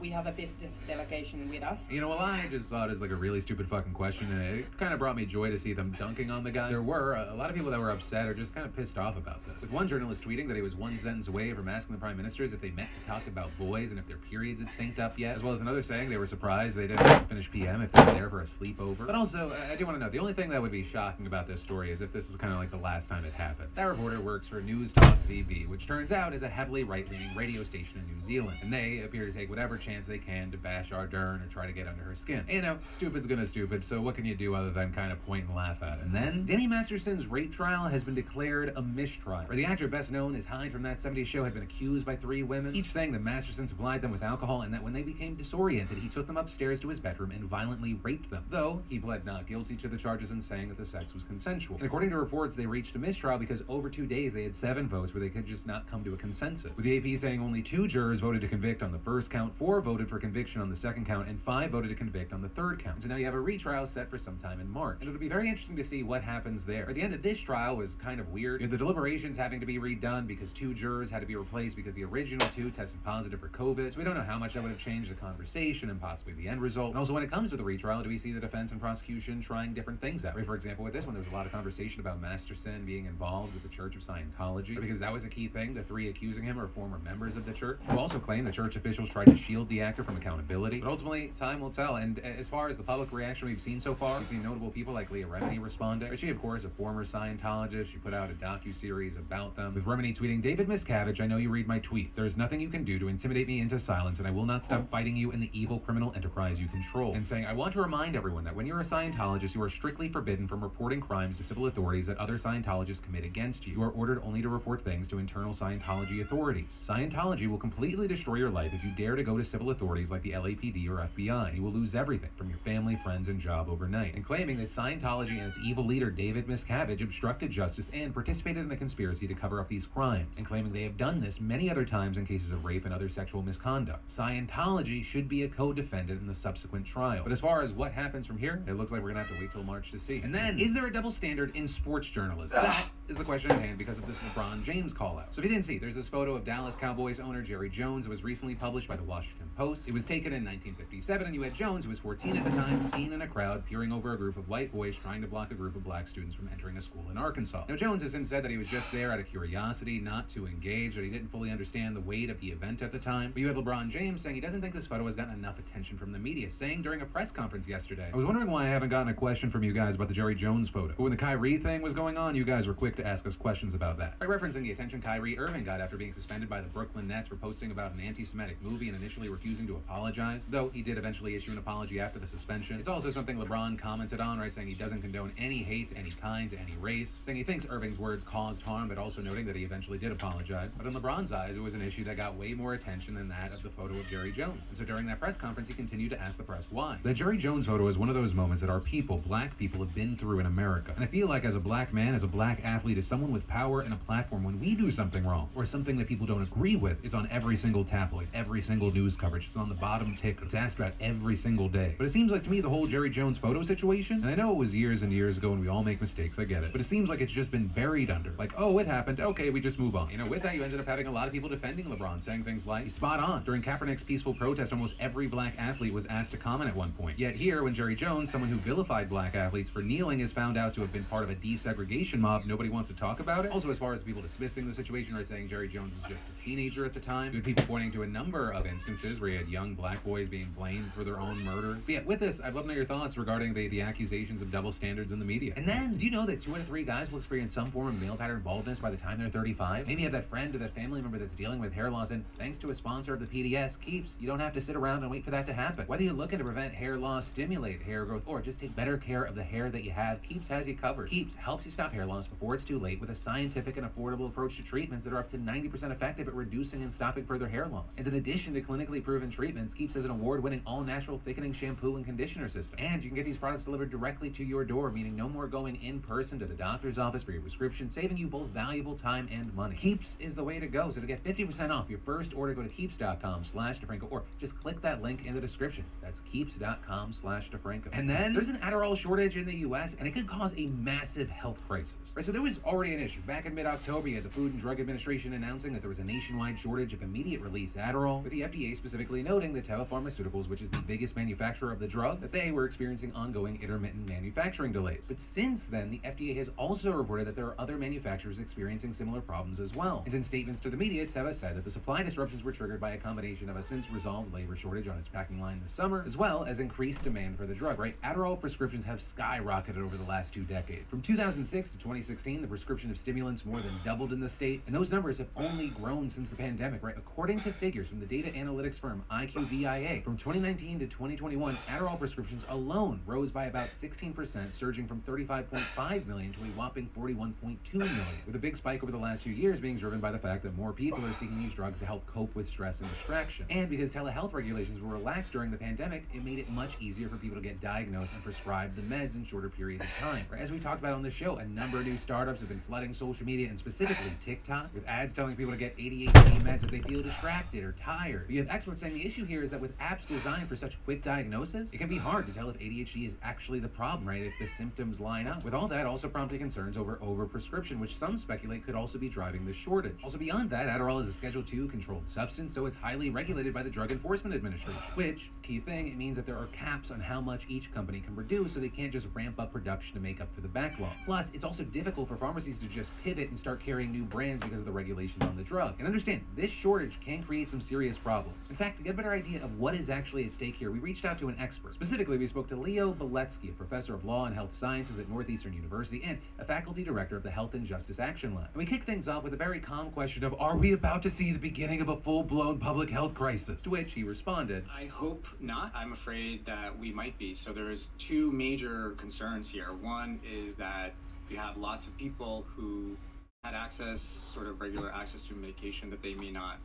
Speaker 7: we have a business delegation with us.
Speaker 2: You know, well, I just saw it as like a really stupid fucking question, and it kind of brought me joy to see them dunking on the guy. There were a lot of people that were upset or just kind of pissed off about this. With one journalist tweeting that he was one sentence away from asking the prime ministers if they met to talk about boys and if their periods had synced up yet, as well as another saying they were surprised they didn't finish PM if they were there for a sleepover. But also, I do want to know, the only thing that would be shocking about this story is if this is kind of like the last time it happened. That reporter works for News Talk ZB, which turns out is a heavily right-leaning radio station in New Zealand, and they appear to take whatever chance they can to bash Ardern or try to get under her skin. And, you know, stupid's gonna stupid, so what can you do other than kind of point and laugh at it? And then, Denny Masterson's rape trial has been declared a mistrial, where the actor best known as Hyde from That 70 70s show had been accused by 3 women, each saying that Masterson supplied them with alcohol and that when they became disoriented, he took them upstairs to his bedroom and violently raped them, though he pled not guilty to the charges and saying that the sex was consensual. And according to reports, they reached a mistrial because over 2 days they had 7 votes where they could just not come to a consensus, with the AP saying only 2 jurors voted to convict on the first count, 4 voted for conviction on the second count, and 5 voted to convict on the third count. And so now you have a retrial set for sometime in March, and it'll be very interesting to see what happens there. At the end of this trial was kind of weird. You had the deliberations having to be redone because 2 jurors had to be replaced because the original 2 tested positive for COVID, so we don't know how much that would have changed the conversation and possibly the end result. And also when it comes to the retrial, do we see the defense and prosecution trying different things out? Right, for example, with this one, there was a lot of conversation about Masterson being involved with the Church of Scientology, because that was a key thing. The 3 accusing him are former members of the church, who also claim the church officials tried to shield the actor from accountability. But ultimately, time will tell. And as far as the public reaction we've seen so far, we've seen notable people like Leah Remini responding. She, of course, a former Scientologist. She put out a docu-series about them, with Remini tweeting, "David Miscavige, I know you read my tweets. There is nothing you can do to intimidate me into silence, and I will not stop fighting you in the evil criminal enterprise you control." And saying, "I want to remind everyone that when you're a Scientologist, you are strictly forbidden from reporting crimes to civil authorities that other Scientologists commit against you. You are ordered only to report things to internal Scientology authorities. Scientology will completely destroy your life if you dare to go to civil authorities like the LAPD or FBI. You will lose everything from your family, friends, and job overnight." And claiming that Scientology and its evil leader David Miscavige obstructed justice and participated in a conspiracy to cover up these crimes, and claiming they have done this many other times in cases of rape and other sexual misconduct. Scientology should be a co-defendant in the subsequent trial. But as far as what happens from here, it looks like we're gonna have to wait till March to see. And then, is there a double standard in sports journalism? That is the question at hand because of this LeBron James call out. So if you didn't see, there's this photo of Dallas Cowboys owner Jerry Jones that was recently published by the Washington Post. It was taken in 1957, and you had Jones, who was 14 at the time, seen in a crowd peering over a group of white boys trying to block a group of black students from entering a school in Arkansas. Now, Jones has since said that he was just there out of curiosity, not to engage, that he didn't fully understand the weight of the event at the time. But you had LeBron James saying he doesn't think this photo has gotten enough attention from the media, saying during a press conference yesterday, "I was wondering why I haven't gotten a question from you guys about the Jerry Jones photo. But when the Kyrie thing was going on, you guys were quick to ask us questions about that." By referencing the attention Kyrie Irving got after being suspended by the Brooklyn Nets for posting about an anti-Semitic movie and initially refusing to apologize, though he did eventually issue an apology after the suspension. It's also something LeBron commented on, right, saying he doesn't condone any hate to any kind, to any race, saying he thinks Irving's words caused harm, but also noting that he eventually did apologize. But in LeBron's eyes, it was an issue that got way more attention than that of the photo of Jerry Jones. And so during that press conference, he continued to ask the press why. The Jerry Jones photo is one of those moments that our people, black people, have been through in America. And I feel like as a black man, as a black athlete, as someone with power and a platform, when we do something wrong, or something that people don't agree with, it's on every single tabloid, every single news coverage, it's on the bottom ticker, it's asked about every single day. But it seems like to me the whole Jerry Jones photo situation, and I know it was years and years ago and we all make mistakes, I get it, but it seems like it's just been buried under, like, oh, it happened, okay, we just move on. You know, with that, you ended up having a lot of people defending LeBron, saying things like, he's spot on. During Kaepernick's peaceful protest, almost every black athlete was asked to comment at one point. Yet here, when Jerry Jones, someone who vilified black athletes for kneeling, is found out to have been part of a desegregation mob, nobody wants to talk about it. Also, as far as people dismissing the situation, right, saying Jerry Jones was just a teenager at the time, you had people pointing to a number of instances where you had young black boys being blamed for their own murders. But yeah, with this, I'd love to know your thoughts regarding the accusations of double standards in the media. And then, do you know that 2 out of 3 guys will experience some form of male pattern baldness by the time they're 35? Maybe you have that friend or that family member that's dealing with hair loss, and thanks to a sponsor of the PDS, Keeps, you don't have to sit around and wait for that to happen. Whether you're looking to prevent hair loss, stimulate hair growth, or just take better care of the hair that you have, Keeps has you covered. Keeps helps you stop hair loss before it's too late with a scientific and affordable approach to treatments that are up to 90% effective at reducing and stopping further hair loss. And in addition to clinically proven treatments, Keeps has an award-winning all-natural thickening shampoo and conditioner system. And you can get these products delivered directly to your door, meaning no more going in person to the doctor's office for your prescription, saving you both valuable time and money. Keeps is the way to go. So to get 50% off your first order, go to keeps.com/DeFranco, or just click that link in the description. That's keeps.com/DeFranco. And then there's an Adderall shortage in the US, and it could cause a massive health crisis. Right, so there was already an issue. Back in mid-October, you had the Food and Drug Administration announcing that there was a nationwide shortage of immediate release Adderall, with the FDA specifically noting that Teva Pharmaceuticals, which is the biggest manufacturer of the drug, that they were experiencing ongoing intermittent manufacturing delays. But since then, the FDA has also reported that there are other manufacturers experiencing similar problems as well. And in statements to the media, Teva said that the supply disruptions were triggered by a combination of a since-resolved labor shortage on its packing line this summer, as well as increased demand for the drug, right? Adderall prescriptions have skyrocketed over the last 2 decades. From 2006 to 2016, 2019, the prescription of stimulants more than doubled in the States, and those numbers have only grown since the pandemic, right? According to figures from the data analytics firm IQVIA, from 2019 to 2021, Adderall prescriptions alone rose by about 16%, surging from 35.5 million to a whopping 41.2 million, with a big spike over the last few years being driven by the fact that more people are seeking these drugs to help cope with stress and distraction. And because telehealth regulations were relaxed during the pandemic, it made it much easier for people to get diagnosed and prescribed the meds in shorter periods of time. As we talked about on the show, a number of new startups have been flooding social media, and specifically TikTok, with ads telling people to get ADHD meds if they feel distracted or tired. But you have experts saying the issue here is that with apps designed for such quick diagnosis, it can be hard to tell if ADHD is actually the problem, right? If the symptoms line up. With all that also prompting concerns over overprescription, which some speculate could also be driving the shortage. Also beyond that, Adderall is a Schedule II controlled substance, so it's highly regulated by the Drug Enforcement Administration, which, key thing, it means that there are caps on how much each company can produce, so they can't just ramp up production to make up for the backlog. Plus, it's also difficult for pharmacies to just pivot and start carrying new brands because of the regulations on the drug. And understand, this shortage can create some serious problems. In fact, to get a better idea of what is actually at stake here, we reached out to an expert. Specifically, we spoke to Leo Beletsky, a professor of law and health sciences at Northeastern University and a faculty director of the Health and Justice Action Lab. And we kicked things off with a very calm question of, are we about to see the beginning of a full-blown public health crisis? To which he responded,
Speaker 8: I hope not. I'm afraid that we might be. So there's two major concerns here. One is that you have lots of people who had access, sort of regular access to medication that they may not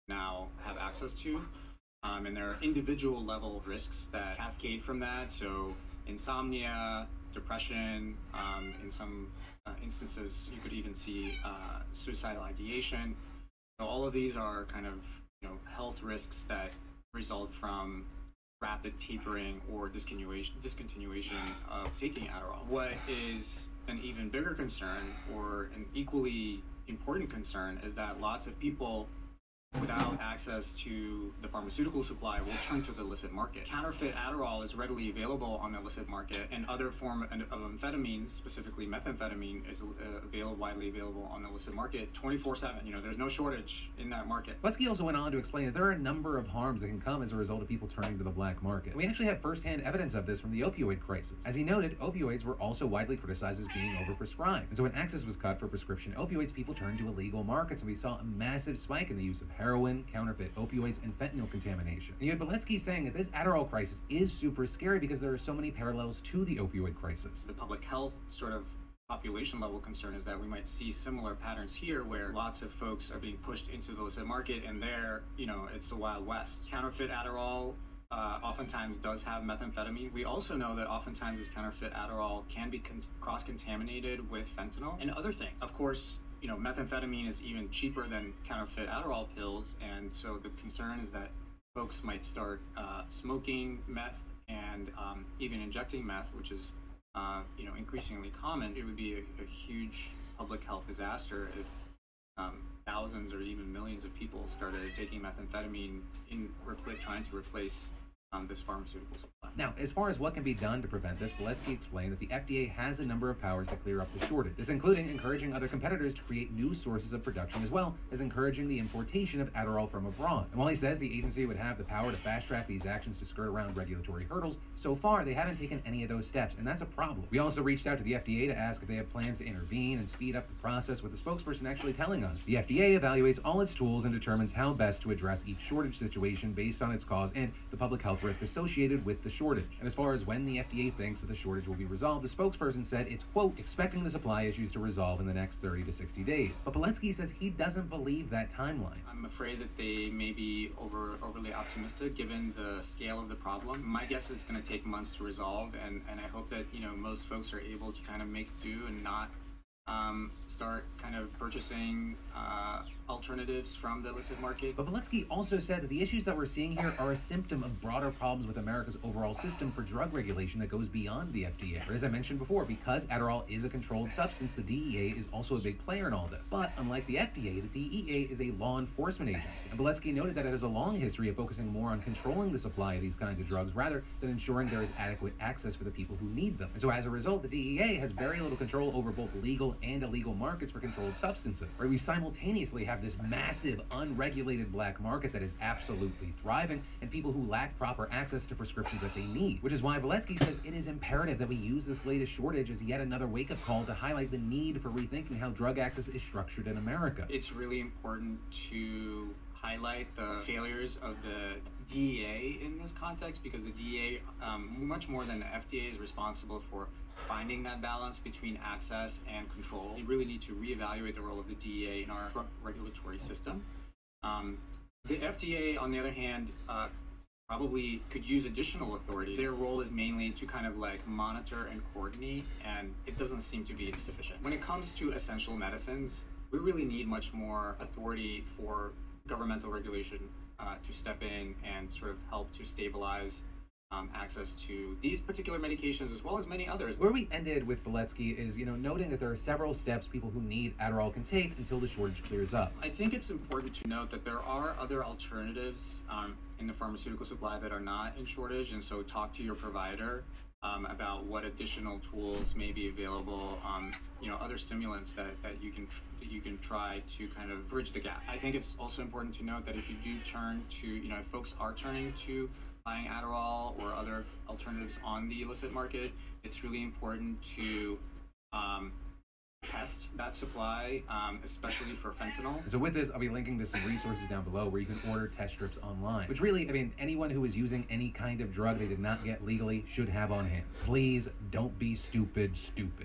Speaker 8: now have access to. And there are individual level risks that cascade from that. So insomnia, depression, in some instances, you could even see suicidal ideation. So all of these are kind of, health risks that result from rapid tapering or discontinuation of taking Adderall. What is an even bigger concern, or an equally important concern, is that lots of people without access to the pharmaceutical supply will turn to the illicit market. Counterfeit Adderall is readily available on the illicit market, and other form of amphetamines, specifically methamphetamine, is widely available on the illicit market 24/7. There's no shortage in that market.
Speaker 2: Beletsky also went on to explain that there are a number of harms that can come as a result of people turning to the black market. We actually have firsthand evidence of this from the opioid crisis. As he noted, opioids were also widely criticized as being overprescribed. And so when access was cut for prescription opioids, people turned to illegal markets, and we saw a massive spike in the use of heroin, counterfeit opioids, and fentanyl contamination. And you have Beletsky saying that this Adderall crisis is super scary because there are so many parallels to the opioid crisis.
Speaker 8: The public health sort of population level concern is that we might see similar patterns here, where lots of folks are being pushed into the illicit market, and there, it's the Wild West. Counterfeit Adderall oftentimes does have methamphetamine. We also know that oftentimes this counterfeit Adderall can be cross-contaminated with fentanyl and other things. Of course, methamphetamine is even cheaper than counterfeit Adderall pills, and so the concern is that folks might start smoking meth and even injecting meth, which is increasingly common. It would be a huge public health disaster if thousands or even millions of people started taking methamphetamine trying to replace this pharmaceutical supply.
Speaker 2: Now, as far as what can be done to prevent this, Beletsky explained that the FDA has a number of powers to clear up the shortage. This including encouraging other competitors to create new sources of production, as well as encouraging the importation of Adderall from abroad. And while he says the agency would have the power to fast-track these actions to skirt around regulatory hurdles, so far they haven't taken any of those steps, and that's a problem. We also reached out to the FDA to ask if they have plans to intervene and speed up the process, with the spokesperson actually telling us the FDA evaluates all its tools and determines how best to address each shortage situation based on its cause and the public health risk associated with the shortage. And as far as when the FDA thinks that the shortage will be resolved, the spokesperson said it's, quote, expecting the supply issues to resolve in the next 30 to 60 days. But Beletsky says he doesn't believe that timeline.
Speaker 8: I'm afraid that they may be overly optimistic given the scale of the problem. My guess is it's going to take months to resolve, and I hope that most folks are able to kind of make do and not start kind of purchasing alternatives from the illicit market.
Speaker 2: But Beletsky also said that the issues that we're seeing here are a symptom of broader problems with America's overall system for drug regulation that goes beyond the FDA. Or as I mentioned before, because Adderall is a controlled substance, the DEA is also a big player in all this. But unlike the FDA, the DEA is a law enforcement agency. And Beletsky noted that it has a long history of focusing more on controlling the supply of these kinds of drugs rather than ensuring there is adequate access for the people who need them. And so as a result, the DEA has very little control over both legal and illegal markets for controlled substances. Where we simultaneously have have this massive, unregulated black market that is absolutely thriving, and people who lack proper access to prescriptions that they need. Which is why Beletsky says it is imperative that we use this latest shortage as yet another wake-up call to highlight the need for rethinking how drug access is structured in America.
Speaker 8: It's really important to highlight the failures of the DEA in this context, because the DEA, much more than the FDA, is responsible for finding that balance between access and control. We really need to reevaluate the role of the DEA in our regulatory system. The FDA, on the other hand, probably could use additional authority. Their role is mainly to kind of like monitor and coordinate, and it doesn't seem to be sufficient. When it comes to essential medicines, we really need much more authority for governmental regulation to step in and sort of help to stabilize access to these particular medications as well as many others.
Speaker 2: Where we ended with Beletsky is, noting that there are several steps people who need Adderall can take until the shortage clears up.
Speaker 8: I think it's important to note that there are other alternatives in the pharmaceutical supply that are not in shortage, and so talk to your provider about what additional tools may be available, other stimulants that you can try to kind of bridge the gap. I think it's also important to note that if you do turn to, if folks are turning to buying Adderall or other alternatives on the illicit market, it's really important to test that supply, especially for fentanyl.
Speaker 2: So with this, I'll be linking to some resources down below where you can order test strips online, which really, anyone who is using any kind of drug they did not get legally should have on hand. Please don't be stupid.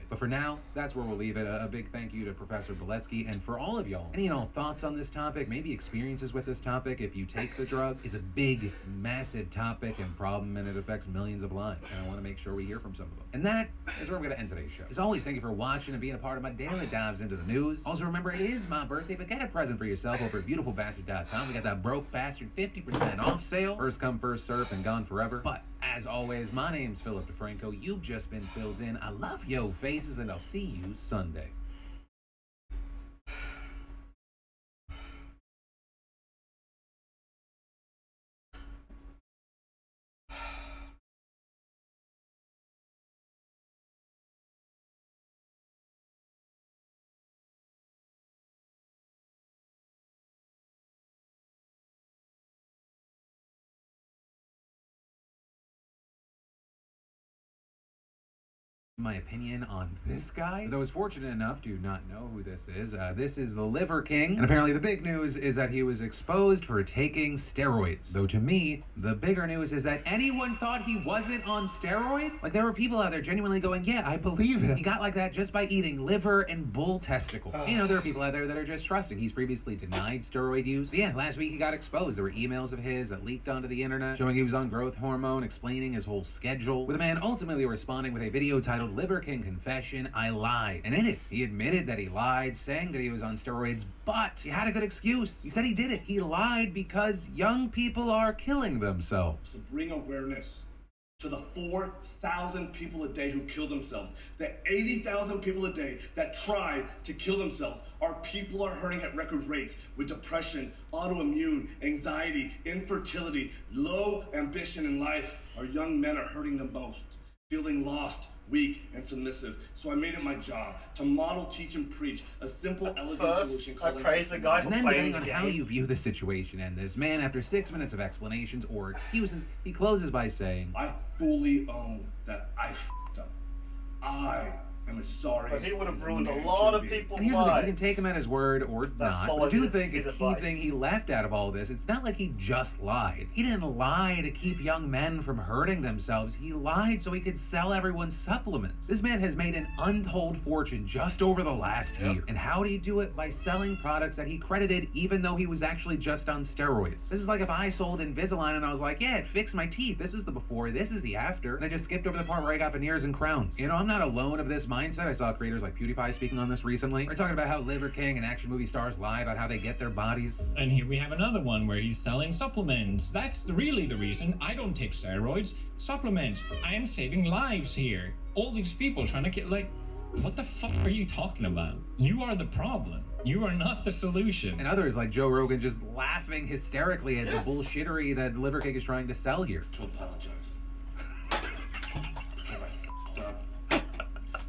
Speaker 2: But for now, that's where we'll leave it. A big thank you to Professor Beletsky, and for all of y'all, any and all thoughts on this topic, maybe experiences with this topic if you take the drug. It's a big, massive topic and problem, and it affects millions of lives, and I want to make sure we hear from some of them. And that is where I'm going to end today's show. As always, thank you for watching and being a part of my daily dives into the news. Also remember, it is my birthday, but get a present for yourself over at beautifulbastard.com. We got that broke bastard 50% off sale. First come, first serve, and gone forever. But as always, my name's Philip DeFranco. You've just been filled in. I love yo faces, and I'll see you Sunday. My opinion on this guy. For those fortunate enough to not know who this is the Liver King, and apparently the big news is that he was exposed for taking steroids. Though to me, the bigger news is that anyone thought he wasn't on steroids? Like, there were people out there genuinely going, yeah, I believe it. He got like that just by eating liver and bull testicles. There are people out there that are just trusting. He's previously denied steroid use. But yeah, last week he got exposed. There were emails of his that leaked onto the internet showing he was on growth hormone, explaining his whole schedule, with a man ultimately responding with a video titled Liver King Confession, I Lied. And in it, he admitted that he lied, saying that he was on steroids, but he had a good excuse. He said he did it. He lied because young people are killing themselves.
Speaker 9: To bring awareness to the 4,000 people a day who kill themselves, the 80,000 people a day that try to kill themselves. Our people are hurting at record rates with depression, autoimmune, anxiety, infertility, low ambition in life. Our young men are hurting the most, feeling lost, weak, and submissive. So I made it my job to model, teach, and preach a simple, elegant solution called
Speaker 1: I praise the guy for
Speaker 2: and then,
Speaker 1: playing
Speaker 2: depending
Speaker 1: the
Speaker 2: on how
Speaker 1: game.
Speaker 2: you view the situation and this man, after 6 minutes of explanations or excuses, he closes by saying,
Speaker 9: I fully own that I f***ed up. I am as sorry.
Speaker 1: But he would have
Speaker 9: as
Speaker 1: ruined a
Speaker 9: man
Speaker 1: lot
Speaker 9: can
Speaker 1: of
Speaker 9: be.
Speaker 1: people's
Speaker 2: and here's the thing, you
Speaker 1: lives.
Speaker 2: can take him at his word or not.
Speaker 1: followed
Speaker 2: I do
Speaker 1: his
Speaker 2: think the key
Speaker 1: advice.
Speaker 2: thing he left out of all this, it's not like he just lied. He didn't lie to keep young men from hurting themselves. He lied so he could sell everyone supplements. This man has made an untold fortune just over the last year. And how did he do it? By selling products that he credited even though he was actually just on steroids. This is like if I sold Invisalign and I was like, yeah, it fixed my teeth. This is the before, this is the after. And I just skipped over the part where I got veneers and crowns. I'm not alone of this mindset. I saw creators like PewDiePie speaking on this recently. We're talking about how Liver King and action movie stars lie about how they get their bodies.
Speaker 10: And here we have another one where he's selling supplements. That's really the reason. I don't take steroids. Supplements. I am saving lives here. All these people trying to get, what the fuck are you talking about? You are the problem. You are not the solution.
Speaker 2: And others like Joe Rogan just laughing hysterically at the bullshittery that Liver King is trying to sell here.
Speaker 9: To apologize. Because I f***ed up.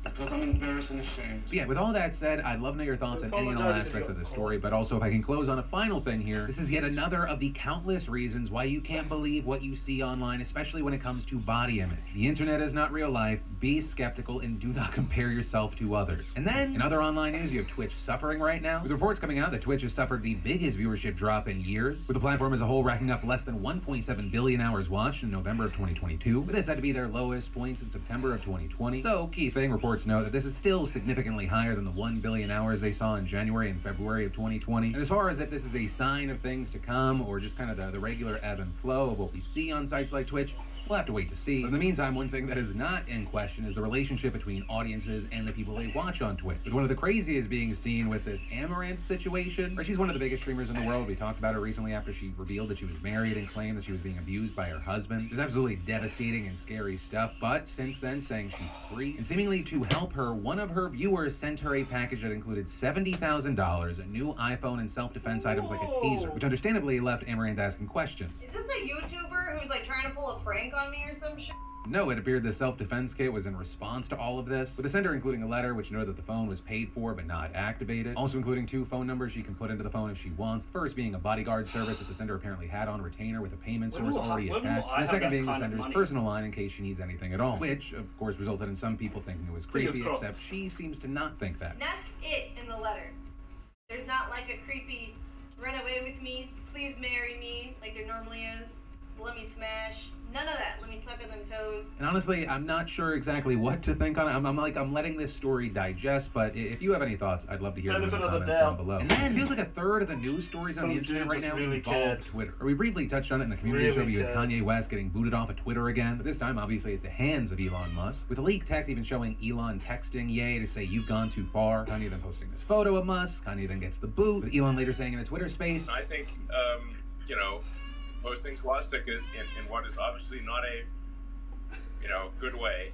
Speaker 9: Because because I'm embarrassed and ashamed.
Speaker 2: But yeah, with all that said, I'd love to know your thoughts on any and all aspects of this story, but also if I can close on a final thing here, this is yet another of the countless reasons why you can't believe what you see online, especially when it comes to body image. The internet is not real life, be skeptical, and do not compare yourself to others. And then, in other online news, you have Twitch suffering right now, with reports coming out that Twitch has suffered the biggest viewership drop in years, with the platform as a whole racking up less than 1.7 billion hours watched in November of 2022, with this had to be their lowest point since September of 2020. Though, key thing, reports note that this is still significantly higher than the 1 billion hours they saw in January and February of 2020. And as far as if this is a sign of things to come, or just kind of the regular ebb and flow of what we see on sites like Twitch, we'll have to wait to see. But in the meantime, one thing that is not in question is the relationship between audiences and the people they watch on Twitch. With one of the craziest being seen with this Amaranth situation, where she's one of the biggest streamers in the world. We talked about her recently after she revealed that she was married and claimed that she was being abused by her husband. It was absolutely devastating and scary stuff, but since then saying she's free. And seemingly to help her, one of her viewers sent her a package that included $70,000, a new iPhone, and self-defense items like a taser, which understandably left Amaranth asking questions.
Speaker 11: Is this a YouTuber who's like trying to pull a prank on me or some shit?
Speaker 2: No, it appeared the self-defense kit was in response to all of this, with the sender including a letter which noted that the phone was paid for but not activated, also including 2 phone numbers she can put into the phone if she wants, the first being a bodyguard service that the sender apparently had on retainer with a payment source already attached, and the second being the sender's personal line in case she needs anything at all, which, of course, resulted in some people thinking it was creepy, except she seems to not think that.
Speaker 11: And that's it in the letter. There's not like a creepy, run away with me, please marry me, like there normally is, let me smash. None of that. Let me suck on them toes.
Speaker 2: And honestly, I'm not sure exactly what to think on it. I'm letting this story digest, but if you have any thoughts, I'd love to hear them in the comments down below. And then it feels like a third of the news stories on the internet right now involve Twitter. We briefly touched on it in the community show. You had Kanye West getting booted off of Twitter again, but this time obviously at the hands of Elon Musk, with a leaked text even showing Elon texting Ye to say you've gone too far. Kanye then posting this photo of Musk. Kanye then gets the boot, with Elon later saying in a Twitter space,
Speaker 12: I think, you know, posting swastikas in what is obviously not a, good way,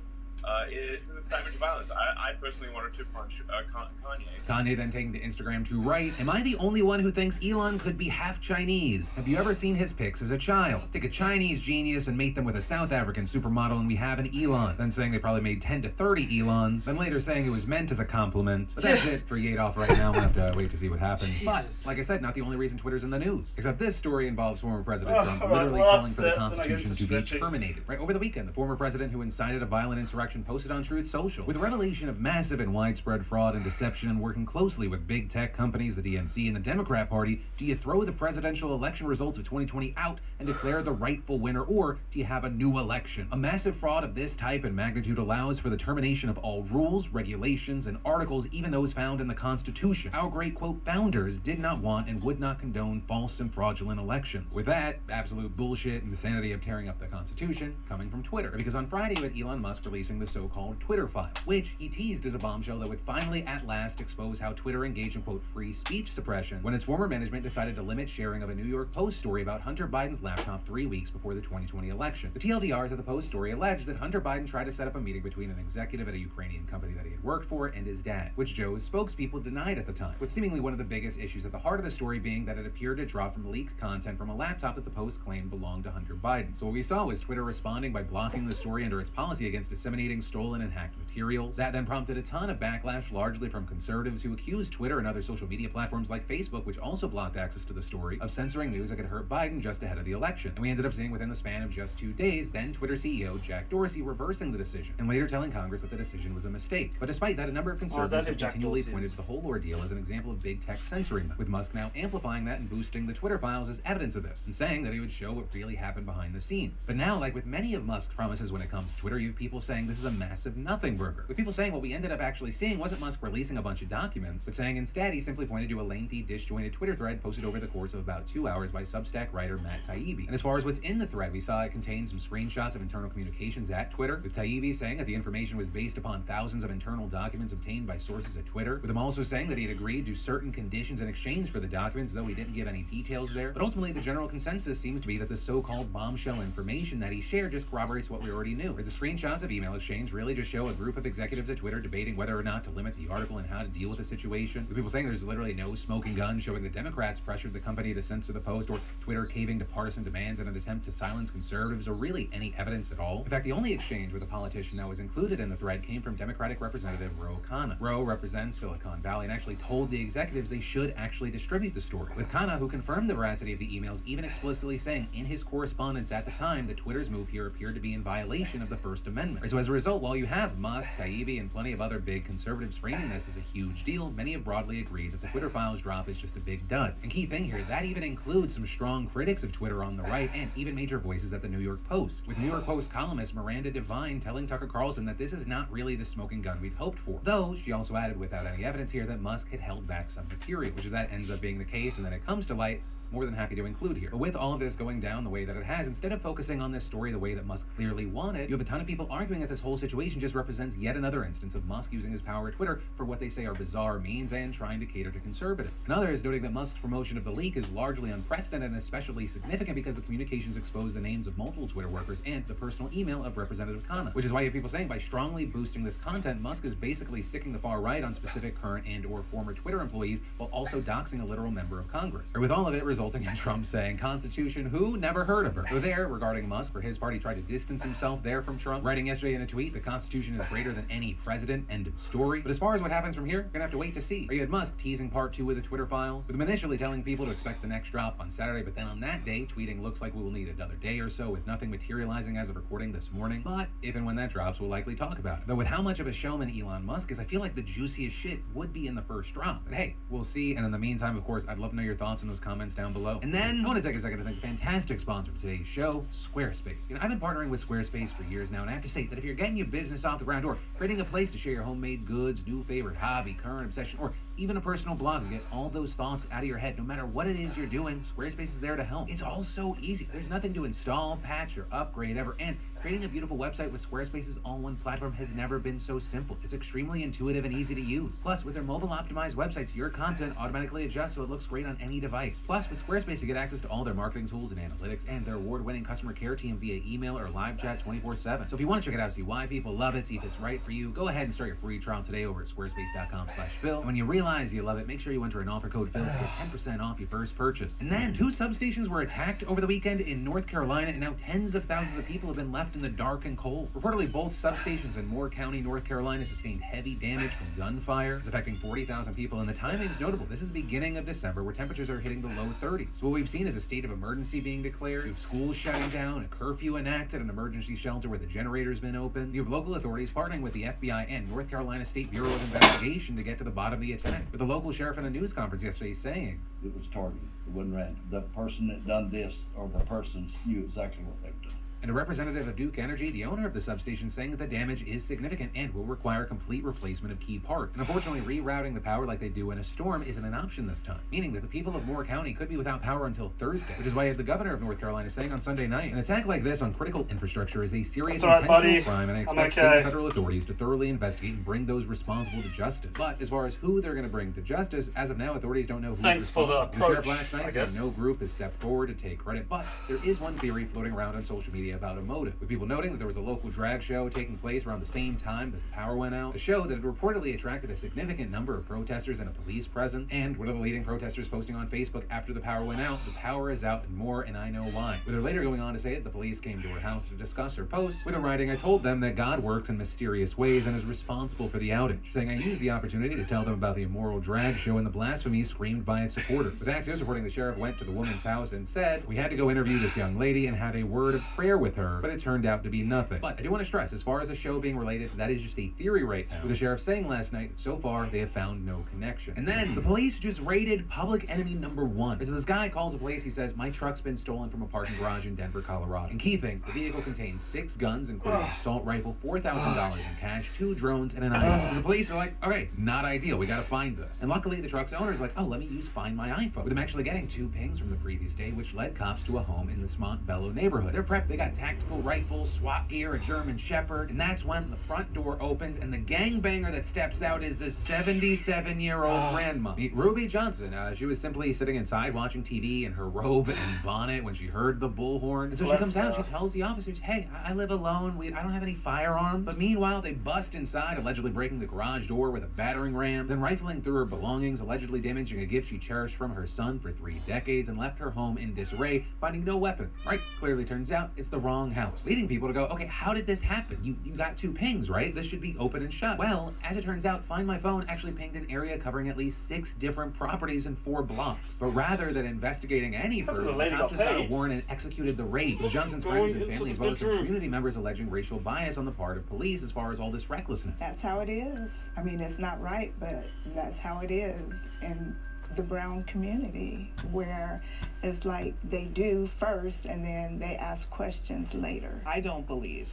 Speaker 12: is a savage violence. I personally wanted to punch Kanye.
Speaker 2: Kanye then taking to Instagram to write, am I the only one who thinks Elon could be half Chinese? Have you ever seen his pics as a child? Take a Chinese genius and mate them with a South African supermodel and we have an Elon. Then saying they probably made 10 to 30 Elons. Then later saying it was meant as a compliment. But that's it for Yadoff right now. We'll have to wait to see what happens. But, like I said, not the only reason Twitter's in the news. Except this story involves former President Trump literally calling for the Constitution to be terminated. Right over the weekend, the former president who incited a violent insurrection posted on Truth Social, with the revelation of massive and widespread fraud and deception and working closely with big tech companies, the DNC, and the Democrat Party, do you throw the presidential election results of 2020 out and declare the rightful winner, or do you have a new election? A massive fraud of this type and magnitude allows for the termination of all rules, regulations, and articles, even those found in the Constitution. Our great, quote, founders did not want and would not condone false and fraudulent elections. With that, absolute bullshit and the sanity of tearing up the Constitution coming from Twitter. Because on Friday, with Elon Musk releasing the so-called Twitter files, which he teased as a bombshell that would finally at last expose how Twitter engaged in, quote, free speech suppression when its former management decided to limit sharing of a New York Post story about Hunter Biden's laptop 3 weeks before the 2020 election. The TLDRs of the Post story alleged that Hunter Biden tried to set up a meeting between an executive at a Ukrainian company that he had worked for and his dad, which Joe's spokespeople denied at the time, with seemingly one of the biggest issues at the heart of the story being that it appeared to draw from leaked content from a laptop that the Post claimed belonged to Hunter Biden. So what we saw was Twitter responding by blocking the story under its policy against disseminating stolen and hacked materials. That then prompted a ton of backlash, largely from conservatives who accused Twitter and other social media platforms like Facebook, which also blocked access to the story, of censoring news that could hurt Biden just ahead of the election. And we ended up seeing within the span of just 2 days, then Twitter CEO Jack Dorsey reversing the decision, and later telling Congress that the decision was a mistake. But despite that, a number of conservatives have continually pointed to the whole ordeal as an example of big tech censoring them, with Musk now amplifying that and boosting the Twitter files as evidence of this, and saying that he would show what really happened behind the scenes. But now, like with many of Musk's promises when it comes to Twitter, you have people saying this is a massive nothing burger, with people saying what we ended up actually seeing wasn't Musk releasing a bunch of documents, but saying instead he simply pointed to a lengthy, disjointed Twitter thread posted over the course of about 2 hours by Substack writer Matt Taibbi. And as far as what's in the thread, we saw it contained some screenshots of internal communications at Twitter, with Taibbi saying that the information was based upon thousands of internal documents obtained by sources at Twitter, with him also saying that he had agreed to certain conditions in exchange for the documents, though he didn't give any details there. But ultimately, the general consensus seems to be that the so-called bombshell information that he shared just corroborates what we already knew, with the screenshots of emails exchange really just show a group of executives at Twitter debating whether or not to limit the article and how to deal with the situation, with people saying there's literally no smoking gun, showing the Democrats pressured the company to censor the post, or Twitter caving to partisan demands in an attempt to silence conservatives, or really any evidence at all. In fact, the only exchange with a politician that was included in the thread came from Democratic Representative Ro Khanna. Ro represents Silicon Valley and actually told the executives they should actually distribute the story, with Khanna, who confirmed the veracity of the emails, even explicitly saying in his correspondence at the time that Twitter's move here appeared to be in violation of the First Amendment. So as a result, while you have Musk, Taibbi, and plenty of other big conservatives framing this as a huge deal, many have broadly agreed that the Twitter files drop is just a big dud. And key thing here, that even includes some strong critics of Twitter on the right and even major voices at the New York Post, with New York Post columnist Miranda Devine telling Tucker Carlson that this is not really the smoking gun we'd hoped for. Though, she also added without any evidence here that Musk had held back some material, which if that ends up being the case and then it comes to light, more than happy to include here. But with all of this going down the way that it has, instead of focusing on this story the way that Musk clearly wanted, you have a ton of people arguing that this whole situation just represents yet another instance of Musk using his power at Twitter for what they say are bizarre means and trying to cater to conservatives. And others noting that Musk's promotion of the leak is largely unprecedented and especially significant because the communications expose the names of multiple Twitter workers and the personal email of Representative Khanna, which is why you have people saying by strongly boosting this content, Musk is basically sicking the far right on specific current and or former Twitter employees while also doxing a literal member of Congress. Or with all of it resulting in Trump saying, Constitution, who? Never heard of her. So there, regarding Musk, for his part, he tried to distance himself there from Trump, writing yesterday in a tweet, the Constitution is greater than any president, end of story. But as far as what happens from here, we're gonna have to wait to see. Or you had Musk teasing part 2 of the Twitter files, with him initially telling people to expect the next drop on Saturday, but then on that day, tweeting looks like we will need another day or so, with nothing materializing as of recording this morning. But if and when that drops, we'll likely talk about it. Though with how much of a showman Elon Musk is, I feel like the juiciest shit would be in the first drop. But hey, we'll see. And in the meantime, of course, I'd love to know your thoughts in those comments down below. And then I want to take a second to thank the fantastic sponsor for today's show, Squarespace. You know, I've been partnering with Squarespace for years now, and I have to say that if you're getting your business off the ground or creating a place to share your homemade goods, new favorite hobby, current obsession, or even a personal blog to get all those thoughts out of your head, no matter what it is you're doing, Squarespace is there to help. It's all so easy. There's nothing to install, patch, or upgrade ever, and creating a beautiful website with Squarespace's all-in platform has never been so simple. It's extremely intuitive and easy to use. Plus, with their mobile-optimized websites, your content automatically adjusts so it looks great on any device. Plus, with Squarespace, you get access to all their marketing tools and analytics and their award-winning customer care team via email or live chat 24/7. So if you want to check it out, see why people love it, see if it's right for you, go ahead and start your free trial today over at squarespace.com/Phil. And when you realize you love it, make sure you enter an offer code Phil to get 10% off your first purchase. And then, 2 substations were attacked over the weekend in North Carolina, and now tens of thousands of people have been left in the dark and cold. Reportedly, both substations in Moore County, North Carolina, sustained heavy damage from gunfire. It's affecting 40,000 people, and the timing is notable. This is the beginning of December, where temperatures are hitting the low 30s. So what we've seen is a state of emergency being declared, you have schools shutting down, a curfew enacted, an emergency shelter where the generator's been opened. You have local authorities partnering with the FBI and North Carolina State Bureau of Investigation to get to the bottom of the attack, with the local sheriff in a news conference yesterday saying,
Speaker 13: it was targeted. It wasn't random. The person that done this, or the persons, knew exactly what they were doing.
Speaker 2: And a representative of Duke Energy, the owner of the substation, saying that the damage is significant and will require complete replacement of key parts. And unfortunately, rerouting the power like they do in a storm isn't an option this time, meaning that the people of Moore County could be without power until Thursday, which is why the governor of North Carolina saying on Sunday night, an attack like this on critical infrastructure is a serious intentional crime, and I expect state and federal authorities to thoroughly investigate and bring those responsible to justice. But as far as who they're going to bring to justice, as of now, authorities don't know who's responsible. The sheriff last night said no group has stepped forward to take credit, but there is one theory floating around on social media about a motive, with people noting that there was a local drag show taking place around the same time that the power went out, a show that had reportedly attracted a significant number of protesters and a police presence, and one of the leading protesters posting on Facebook after the power went out, the power is out and more, and I know why. With her later going on to say that the police came to her house to discuss her post, with her writing, I told them that God works in mysterious ways and is responsible for the outage, saying I used the opportunity to tell them about the immoral drag show and the blasphemy screamed by its supporters. With Axios reporting the sheriff went to the woman's house and said, we had to go interview this young lady and have a word of prayer with her, but it turned out to be nothing. But I do want to stress, as far as the show being related, that is just a theory right now, with the sheriff saying last night, so far, they have found no connection. And then, the police just raided public enemy number 1. So this guy calls the police, he says, my truck's been stolen from a parking garage in Denver, Colorado. And key thing, the vehicle contains 6 guns, including an assault rifle, $4,000 in cash, 2 drones, and an iPhone. So the police are like, okay, not ideal, we gotta find this. And luckily, the truck's owner's like, oh, let me use Find My iPhone, with them actually getting 2 pings from the previous day, which led cops to a home in the Montbello neighborhood. They're prepped, they got got tactical rifles, SWAT gear, a German Shepherd, and that's when the front door opens and the gangbanger that steps out is a 77-year-old grandma. Meet Ruby Johnson. She was simply sitting inside watching TV in her robe and bonnet when she heard the bullhorn. And so she comes out, she tells the officers, hey, I live alone, I don't have any firearms. But meanwhile, they bust inside, allegedly breaking the garage door with a battering ram, then rifling through her belongings, allegedly damaging a gift she cherished from her son for 3 decades, and left her home in disarray, finding no weapons. Right, clearly turns out it's the wrong house. Leading people to go, okay, how did this happen? You got 2 pings, right? This should be open and shut. Well, as it turns out, Find My Phone actually pinged an area covering at least 6 different properties in 4 blocks. But rather than investigating any further, the cops just got a warrant and executed the raid. Johnson's friends and family, as well as some community members, alleging racial bias on the part of police as far as all this recklessness.
Speaker 14: That's how it is. I mean, it's not right, but that's how it is in the brown community, where it's like they do first and then they ask questions later.
Speaker 15: I don't believe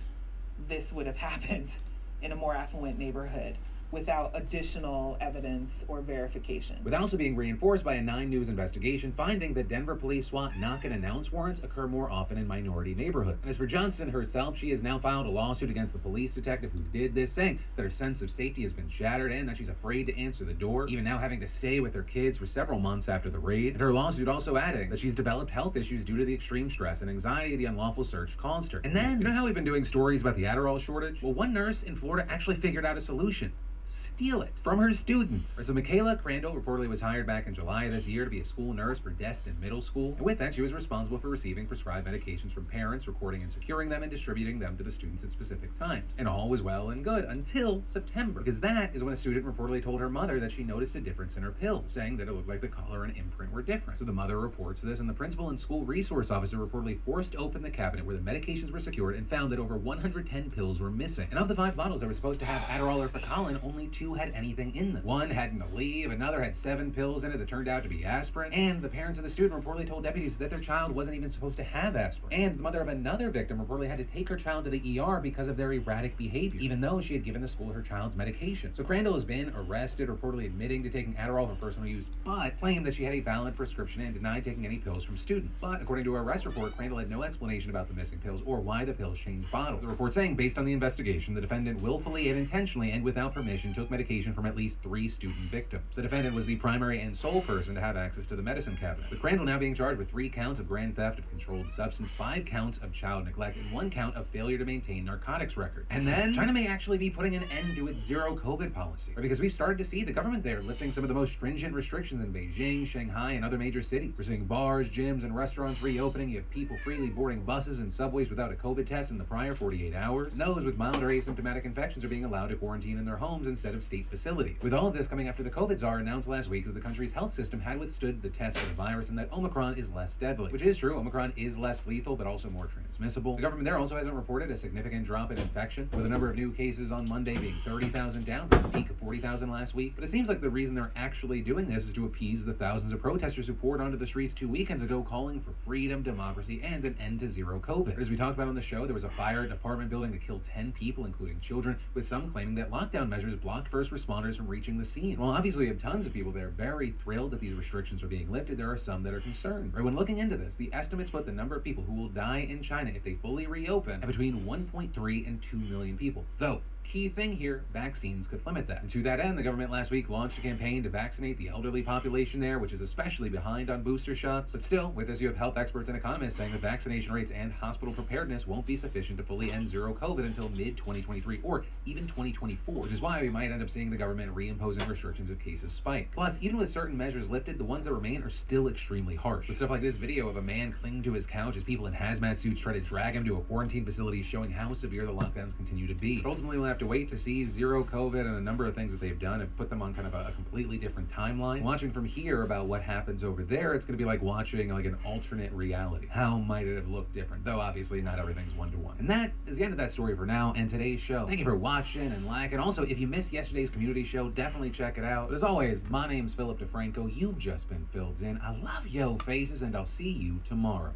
Speaker 15: this would have happened in a more affluent neighborhood without additional evidence or verification.
Speaker 2: With that also being reinforced by a 9 News investigation finding that Denver police SWAT knock and announce warrants occur more often in minority neighborhoods. And as for Johnson herself, she has now filed a lawsuit against the police detective who did this, saying that her sense of safety has been shattered and that she's afraid to answer the door, even now having to stay with her kids for several months after the raid. And her lawsuit also adding that she's developed health issues due to the extreme stress and anxiety the unlawful search caused her. And then, you know how we've been doing stories about the Adderall shortage? Well, one nurse in Florida actually figured out a solution. Steal it from her students. So Michaela Crandall reportedly was hired back in July of this year to be a school nurse for Destin Middle School. And with that, she was responsible for receiving prescribed medications from parents, recording and securing them, and distributing them to the students at specific times. And all was well and good until September, because that is when a student reportedly told her mother that she noticed a difference in her pills, saying that it looked like the color and imprint were different. So the mother reports this, and the principal and school resource officer reportedly forced open the cabinet where the medications were secured and found that over 110 pills were missing. And of the 5 bottles that were supposed to have Adderall or Fecalin, only 2 had anything in them. One had an Aleve, another had 7 pills in it that turned out to be aspirin, and the parents of the student reportedly told deputies that their child wasn't even supposed to have aspirin. And the mother of another victim reportedly had to take her child to the ER because of their erratic behavior, even though she had given the school her child's medication. So Crandall has been arrested, reportedly admitting to taking Adderall for personal use, but claimed that she had a valid prescription and denied taking any pills from students. But according to her arrest report, Crandall had no explanation about the missing pills or why the pills changed bottles. The report saying, based on the investigation, the defendant willfully and intentionally and without permission took medication from at least 3 student victims. The defendant was the primary and sole person to have access to the medicine cabinet, with Crandall now being charged with 3 counts of grand theft of controlled substance, 5 counts of child neglect, and 1 count of failure to maintain narcotics records. And then China may actually be putting an end to its zero COVID policy, because we've started to see the government there lifting some of the most stringent restrictions in Beijing, Shanghai, and other major cities. We're seeing bars, gyms, and restaurants reopening. You have people freely boarding buses and subways without a COVID test in the prior 48 hours. And those with mild or asymptomatic infections are being allowed to quarantine in their homes instead of state facilities. With all of this coming after the COVID czar announced last week that the country's health system had withstood the test of the virus and that Omicron is less deadly. Which is true, Omicron is less lethal but also more transmissible. The government there also hasn't reported a significant drop in infection, with the number of new cases on Monday being 30,000 down from a peak of 40,000 last week. But it seems like the reason they're actually doing this is to appease the thousands of protesters who poured onto the streets 2 weekends ago calling for freedom, democracy, and an end to zero COVID. But as we talked about on the show, there was a fire at an apartment building that killed 10 people, including children, with some claiming that lockdown measures blocked first responders from reaching the scene. While obviously you have tons of people there very thrilled that these restrictions are being lifted, there are some that are concerned. Right, when looking into this, the estimates put the number of people who will die in China if they fully reopen at between 1.3 and 2 million people. Though, key thing here, vaccines could limit that. And to that end, the government last week launched a campaign to vaccinate the elderly population there, which is especially behind on booster shots. But still, with this, you have health experts and economists saying that vaccination rates and hospital preparedness won't be sufficient to fully end zero COVID until mid-2023 or even 2024, which is why we might end up seeing the government reimposing restrictions if cases spike. Plus, even with certain measures lifted, the ones that remain are still extremely harsh. With stuff like this video of a man clinging to his couch as people in hazmat suits try to drag him to a quarantine facility, showing how severe the lockdowns continue to be. But ultimately, we'll have to wait to see zero COVID and a number of things that they've done and put them on kind of a completely different timeline. Watching from here about what happens over there, it's going to be like watching like an alternate reality. How might it have looked different? Though obviously not everything's one-to-one. And that is the end of that story for now and today's show. Thank you for watching and liking. Also, if you missed yesterday's community show, definitely check it out. But as always, my name's Philip DeFranco. You've just been filled in. I love yo faces, and I'll see you tomorrow.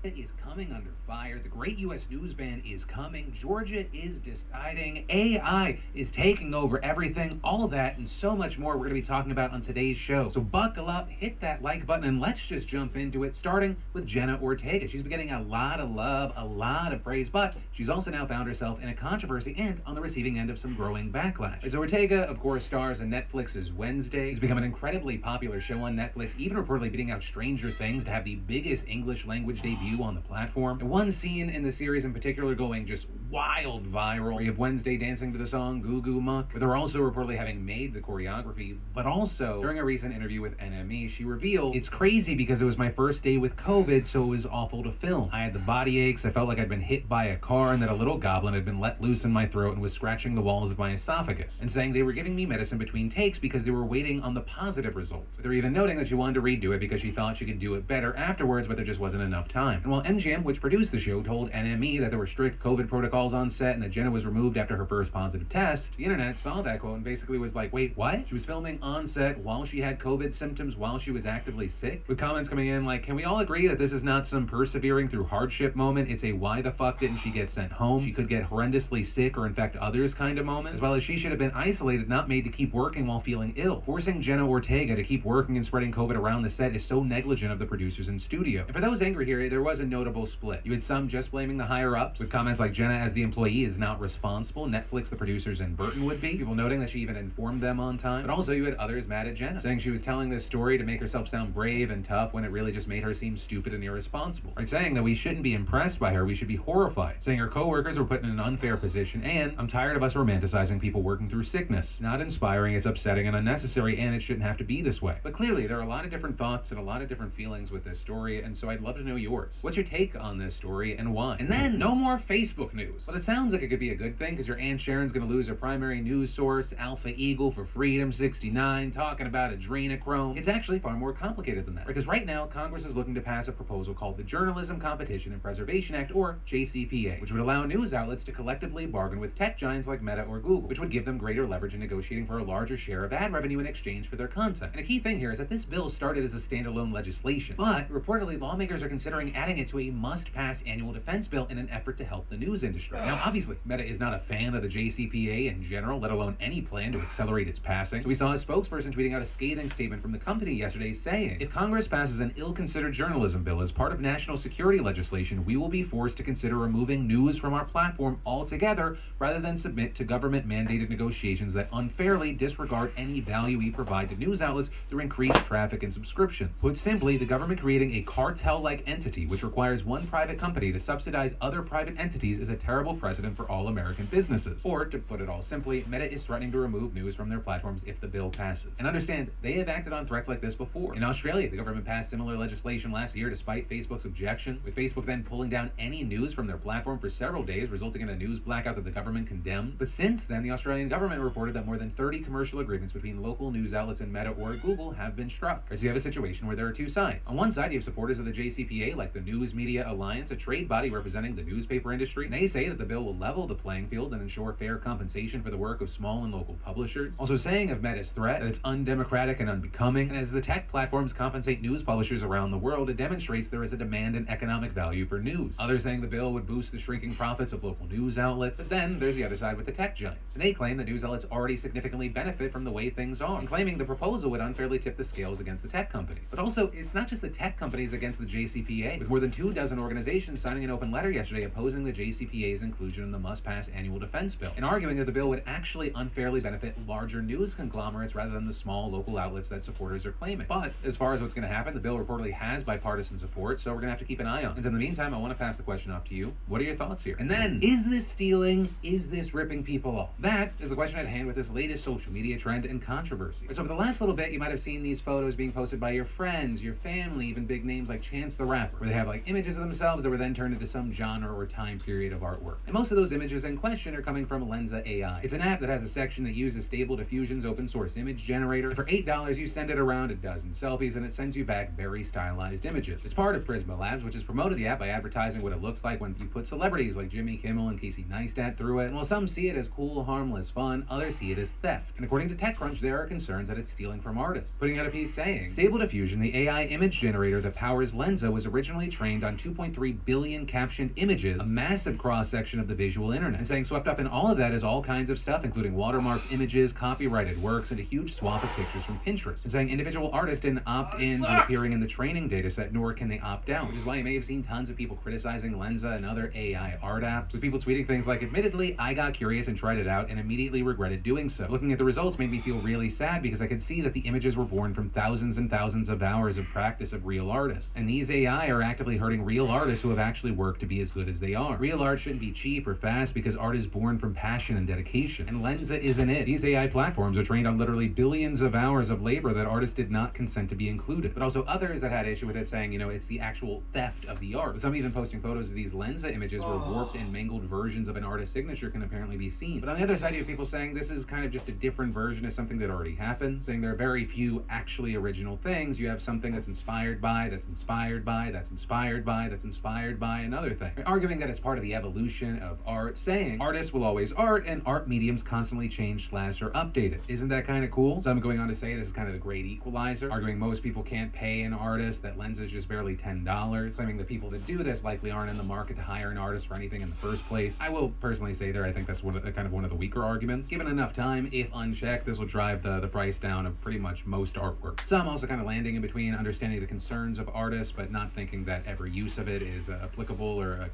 Speaker 2: It is coming under fire. The great U.S. news ban is coming. Georgia is deciding. AI is taking over everything. All of that and so much more we're going to be talking about on today's show. So buckle up, hit that like button, and let's just jump into it, starting with Jenna Ortega. She's been getting a lot of love, a lot of praise, but she's also now found herself in a controversy and on the receiving end of some growing backlash. So Ortega, of course, stars in Netflix's Wednesday. It's become an incredibly popular show on Netflix, even reportedly beating out Stranger Things to have the biggest English language debut on the platform. And one scene in the series in particular going just wild viral. We have Wednesday dancing to the song Goo Goo Muck, but they're also reportedly having made the choreography. But also, during a recent interview with NME, she revealed, "It's crazy because it was my first day with COVID, so it was awful to film. I had the body aches, I felt like I'd been hit by a car, and that a little goblin had been let loose in my throat and was scratching the walls of my esophagus," and saying they were giving me medicine between takes because they were waiting on the positive result. They're even noting that she wanted to redo it because she thought she could do it better afterwards, but there just wasn't enough time. And while MGM, which produced the show, told NME that there were strict COVID protocols on set and that Jenna was removed after her first positive test, the internet saw that quote and basically was like, wait, what? She was filming on set while she had COVID symptoms while she was actively sick? With comments coming in like, can we all agree that this is not some persevering through hardship moment? It's a why the fuck didn't she get sent home? She could get horrendously sick or infect others kind of moment, as well as she should have been isolated, not made to keep working while feeling ill. Forcing Jenna Ortega to keep working and spreading COVID around the set is so negligent of the producers in studio. And for those angry here, there was a notable split. You had some just blaming the higher-ups, with comments like Jenna as the employee is not responsible, Netflix, the producers, and Burton would be. People noting that she even informed them on time. But also you had others mad at Jenna, saying she was telling this story to make herself sound brave and tough when it really just made her seem stupid and irresponsible. Like saying that we shouldn't be impressed by her, we should be horrified. Saying her co-workers were put in an unfair position, and I'm tired of us romanticizing people working through sickness. Not inspiring, it's upsetting and unnecessary, and it shouldn't have to be this way. But clearly there are a lot of different thoughts and a lot of different feelings with this story, and so I'd love to know yours. What's your take on this story and why? And then, no more Facebook news. Well, it sounds like it could be a good thing because your Aunt Sharon's gonna lose her primary news source, Alpha Eagle for Freedom 69, talking about adrenochrome. It's actually far more complicated than that. Because right now, Congress is looking to pass a proposal called the Journalism Competition and Preservation Act, or JCPA, which would allow news outlets to collectively bargain with tech giants like Meta or Google, which would give them greater leverage in negotiating for a larger share of ad revenue in exchange for their content. And a key thing here is that this bill started as a standalone legislation, but reportedly lawmakers are considering adding it to a must-pass annual defense bill in an effort to help the news industry. Now, obviously, Meta is not a fan of the JCPA in general, let alone any plan to accelerate its passing. So we saw a spokesperson tweeting out a scathing statement from the company yesterday saying, "If Congress passes an ill-considered journalism bill as part of national security legislation, we will be forced to consider removing news from our platform altogether rather than submit to government-mandated negotiations that unfairly disregard any value we provide to news outlets through increased traffic and subscriptions." Put simply, the government creating a cartel-like entity which requires one private company to subsidize other private entities is a terrible precedent for all American businesses. Or, to put it all simply, Meta is threatening to remove news from their platforms if the bill passes. And understand, they have acted on threats like this before. In Australia, the government passed similar legislation last year despite Facebook's objections, with Facebook then pulling down any news from their platform for several days, resulting in a news blackout that the government condemned. But since then, the Australian government reported that more than 30 commercial agreements between local news outlets and Meta or Google have been struck. So you have a situation where there are two sides. On one side, you have supporters of the JCPA like the News Media Alliance, a trade body representing the newspaper industry, and they say that the bill will level the playing field and ensure fair compensation for the work of small and local publishers. Also saying of Meta's threat that it's undemocratic and unbecoming, and as the tech platforms compensate news publishers around the world, it demonstrates there is a demand and economic value for news. Others saying the bill would boost the shrinking profits of local news outlets. But then there's the other side with the tech giants, and they claim that news outlets already significantly benefit from the way things are, and claiming the proposal would unfairly tip the scales against the tech companies. But also, it's not just the tech companies against the JCPA, with more than 24 organizations signing an open letter yesterday opposing the JCPA's inclusion in the must-pass annual defense bill, and arguing that the bill would actually unfairly benefit larger news conglomerates rather than the small local outlets that supporters are claiming. But as far as what's going to happen, the bill reportedly has bipartisan support, so we're going to have to keep an eye on it. And in the meantime, I want to pass the question off to you. What are your thoughts here? And then, is this stealing? Is this ripping people off? That is the question at hand with this latest social media trend and controversy. So for the last little bit, you might have seen these photos being posted by your friends, your family, even big names like Chance the Rapper, where they have like images of themselves that were then turned into some genre or time period of artwork. And most of those images in question are coming from Lensa AI. It's an app that has a section that uses Stable Diffusion's open source image generator. And for $8, you send it around a dozen selfies and it sends you back very stylized images. It's part of Prisma Labs, which has promoted the app by advertising what it looks like when you put celebrities like Jimmy Kimmel and Casey Neistat through it. And while some see it as cool, harmless fun, others see it as theft. And according to TechCrunch, there are concerns that it's stealing from artists, putting out a piece saying, Stable Diffusion, the AI image generator that powers Lensa, was originally trained on 2.3 billion captioned images, a massive cross-section of the visual internet. And saying swept up in all of that is all kinds of stuff, including watermarked images, copyrighted works, and a huge swath of pictures from Pinterest. And saying individual artists didn't opt in to appearing in the training data set, nor can they opt out, which is why you may have seen tons of people criticizing Lensa and other AI art apps, with people tweeting things like, admittedly, I got curious and tried it out and immediately regretted doing so. Looking at the results made me feel really sad because I could see that the images were born from thousands and thousands of hours of practice of real artists. And these AI are actively hurting real artists who have actually worked to be as good as they are. Real art shouldn't be cheap or fast because art is born from passion and dedication. And Lensa isn't it. These AI platforms are trained on literally billions of hours of labor that artists did not consent to be included. But also others that had issue with it saying, you know, it's the actual theft of the art. But some even posting photos of these Lensa images where warped and mangled versions of an artist's signature can apparently be seen. But on the other side, you have people saying this is kind of just a different version of something that already happened, saying there are very few actually original things. You have something that's inspired by, that's inspired by, that's inspired by, that's inspired by another thing. Arguing that it's part of the evolution of art, saying artists will always art and art mediums constantly change / are updated. Isn't that kind of cool? Some going on to say this is kind of the great equalizer, arguing most people can't pay an artist, that Lensa is just barely $10, claiming the people that do this likely aren't in the market to hire an artist for anything in the first place. I will personally say there, I think that's one of the weaker arguments. Given enough time, if unchecked, this will drive the price down of pretty much most artwork. Some also kind of landing in between understanding the concerns of artists, but not thinking that every use of it is applicable or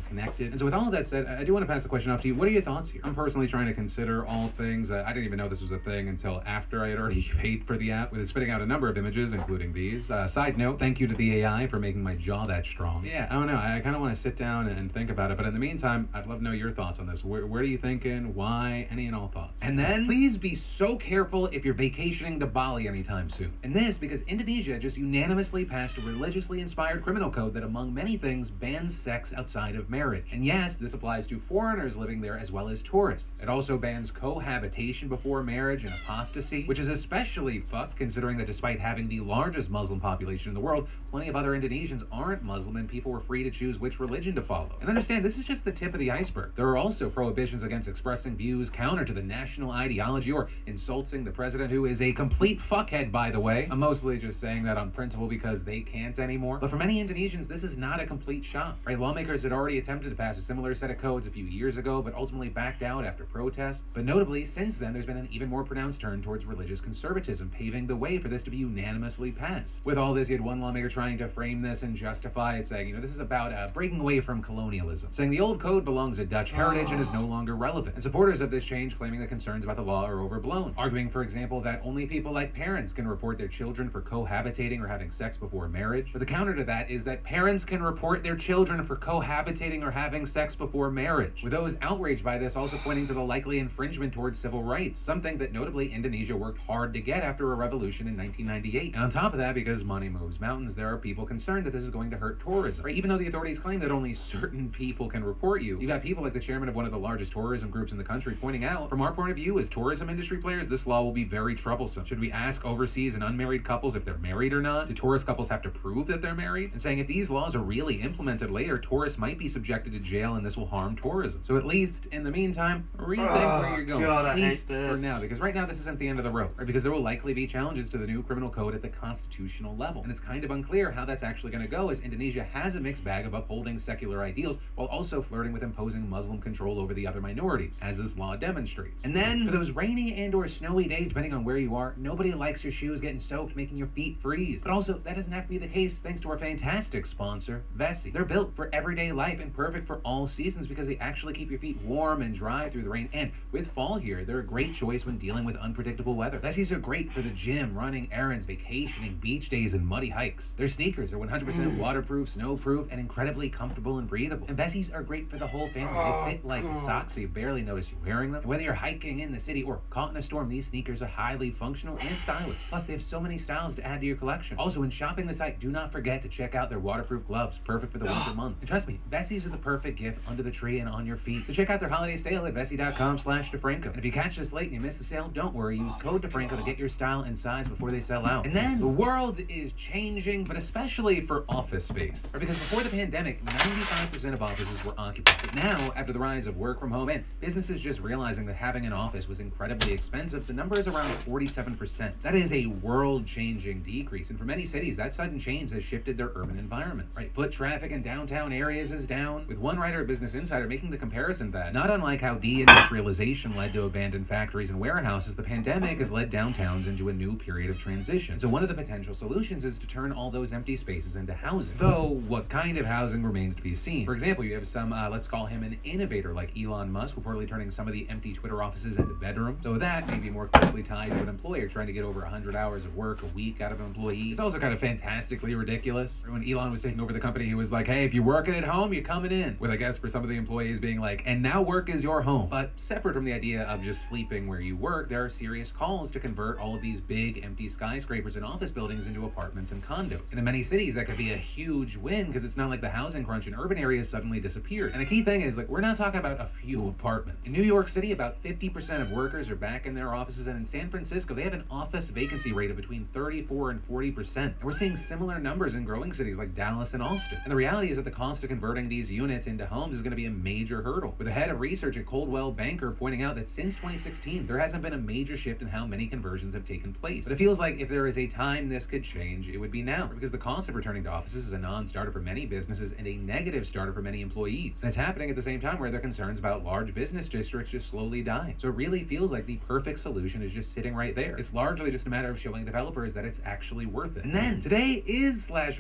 Speaker 2: connected. And so with all of that said, I do want to pass the question off to you. What are your thoughts here? I'm personally trying to consider all things. I didn't even know this was a thing until after I had already paid for the app, with it spitting out a number of images, including these. Side note, thank you to the AI for making my jaw that strong. Yeah, I don't know. I kind of want to sit down and think about it, but in the meantime, I'd love to know your thoughts on this. Where are you thinking? Why? Any and all thoughts. And then, please be so careful if you're vacationing to Bali anytime soon. And this because Indonesia just unanimously passed a religiously inspired criminal code that, among many things, bans sex outside of marriage. And yes, this applies to foreigners living there as well as tourists. It also bans cohabitation before marriage and apostasy, which is especially fucked considering that despite having the largest Muslim population in the world, plenty of other Indonesians aren't Muslim and people were free to choose which religion to follow. And understand, this is just the tip of the iceberg. There are also prohibitions against expressing views counter to the national ideology or insulting the president, who is a complete fuckhead, by the way. I'm mostly just saying that on principle because they can't anymore. But for many Indonesians, this is not a complete shock, right? Lawmakers had already attempted to pass a similar set of codes a few years ago, but ultimately backed out after protests. But notably, since then, there's been an even more pronounced turn towards religious conservatism, paving the way for this to be unanimously passed. With all this, you had one lawmaker trying to frame this and justify it, saying, you know, this is about breaking away from colonialism, saying the old code belongs to Dutch heritage and is no longer relevant. And supporters of this change claiming that concerns about the law are overblown, arguing, for example, that only people like parents can report their children for cohabitating or having sex before marriage. But the counter to that is that parents can report their children for cohabitating or having sex before marriage, with those outraged by this also pointing to the likely infringement towards civil rights, something that notably Indonesia worked hard to get after a revolution in 1998. And on top of that, because money moves mountains, there are people concerned that this is going to hurt tourism, right? Even though the authorities claim that only certain people can report you, you've got people like the chairman of one of the largest tourism groups in the country pointing out, from our point of view as tourism industry players, this law will be very troublesome. Should we ask overseas and unmarried couples if they're married or not? Do tourist couples have to prove that they're married? And saying if these laws are really implemented later, tourists might be subjected to jail and this will harm tourism. So at least in the meantime, rethink where you're going.
Speaker 1: God,
Speaker 2: at least
Speaker 1: I hate this.
Speaker 2: for now, because right now this isn't the end of the road, right? Because there will likely be challenges to the new criminal code at the constitutional level. And it's kind of unclear how that's actually going to go, as Indonesia has a mixed bag of upholding secular ideals while also flirting with imposing Muslim control over the other minorities, as this law demonstrates. And then, for those rainy and or snowy days, depending on where you are, nobody likes your shoes getting soaked, making your feet freeze. But also, that doesn't have to be the case thanks to our fantastic sponsor, Vessi. They're built for everyday life and perfect for all seasons because they actually keep your feet warm and dry through the rain. And with fall here, they're a great choice when dealing with unpredictable weather. Vessis are great for the gym, running errands, vacationing, beach days, and muddy hikes. Their sneakers are 100% waterproof, snowproof, and incredibly comfortable and breathable. And Vessis are great for the whole family. They fit like socks so you barely notice you wearing them. And whether you're hiking in the city or caught in a storm, these sneakers are highly functional and stylish. Plus, they have so many styles to add to your collection. Also, when shopping the site, do not forget to check out their waterproof gloves, perfect for the winter months. And trust me, Vessis are the perfect gift under the tree and on your feet. So check out their holiday sale at vessi.com/DeFranco. And if you catch this late and you miss the sale, don't worry. Use code DeFranco to get your style and size before they sell out. And then, the world is changing, but especially for office space. Or because before the pandemic, 95% of offices were occupied. But now, after the rise of work from home and businesses just realizing that having an office was incredibly expensive, the number is around 47%. That is a world-changing decrease. And for many cities, that sudden change has shifted their urban environments, right? Foot traffic in downtown areas is down, with one writer at Business Insider making the comparison that, not unlike how deindustrialization led to abandoned factories and warehouses, the pandemic has led downtowns into a new period of transition. So one of the potential solutions is to turn all those empty spaces into housing. Though, what kind of housing remains to be seen. For example, you have some, let's call him an innovator like Elon Musk, reportedly turning some of the empty Twitter offices into bedrooms, though that may be more closely tied to an employer trying to get over 100 hours of work a week out of an employee. It's also kind of fantastically ridiculous. When Elon was taking over the company, he was like, hey, if you're working at home, you're coming in. With, I guess, for some of the employees being like, and now work is your home. But separate from the idea of just sleeping where you work, there are serious calls to convert all of these big empty skyscrapers and office buildings into apartments and condos. And in many cities, that could be a huge win because it's not like the housing crunch in urban areas suddenly disappeared. And the key thing is, like, we're not talking about a few apartments. In New York City, about 50% of workers are back in their offices, and in San Francisco, they have an office vacancy rate of between 34 and 40%. And we're seeing similar numbers in growing cities like Dallas and Austin. And the reality is that the cost of converting these units into homes is going to be a major hurdle, with the head of research at Coldwell Banker pointing out that since 2016, there hasn't been a major shift in how many conversions have taken place. But it feels like if there is a time this could change, it would be now, because the cost of returning to offices is a non-starter for many businesses and a negative starter for many employees. And it's happening at the same time where there are concerns about large business districts just slowly dying. So it really feels like the perfect solution is just sitting right there. It's largely just a matter of showing developers that it's actually worth it. And then today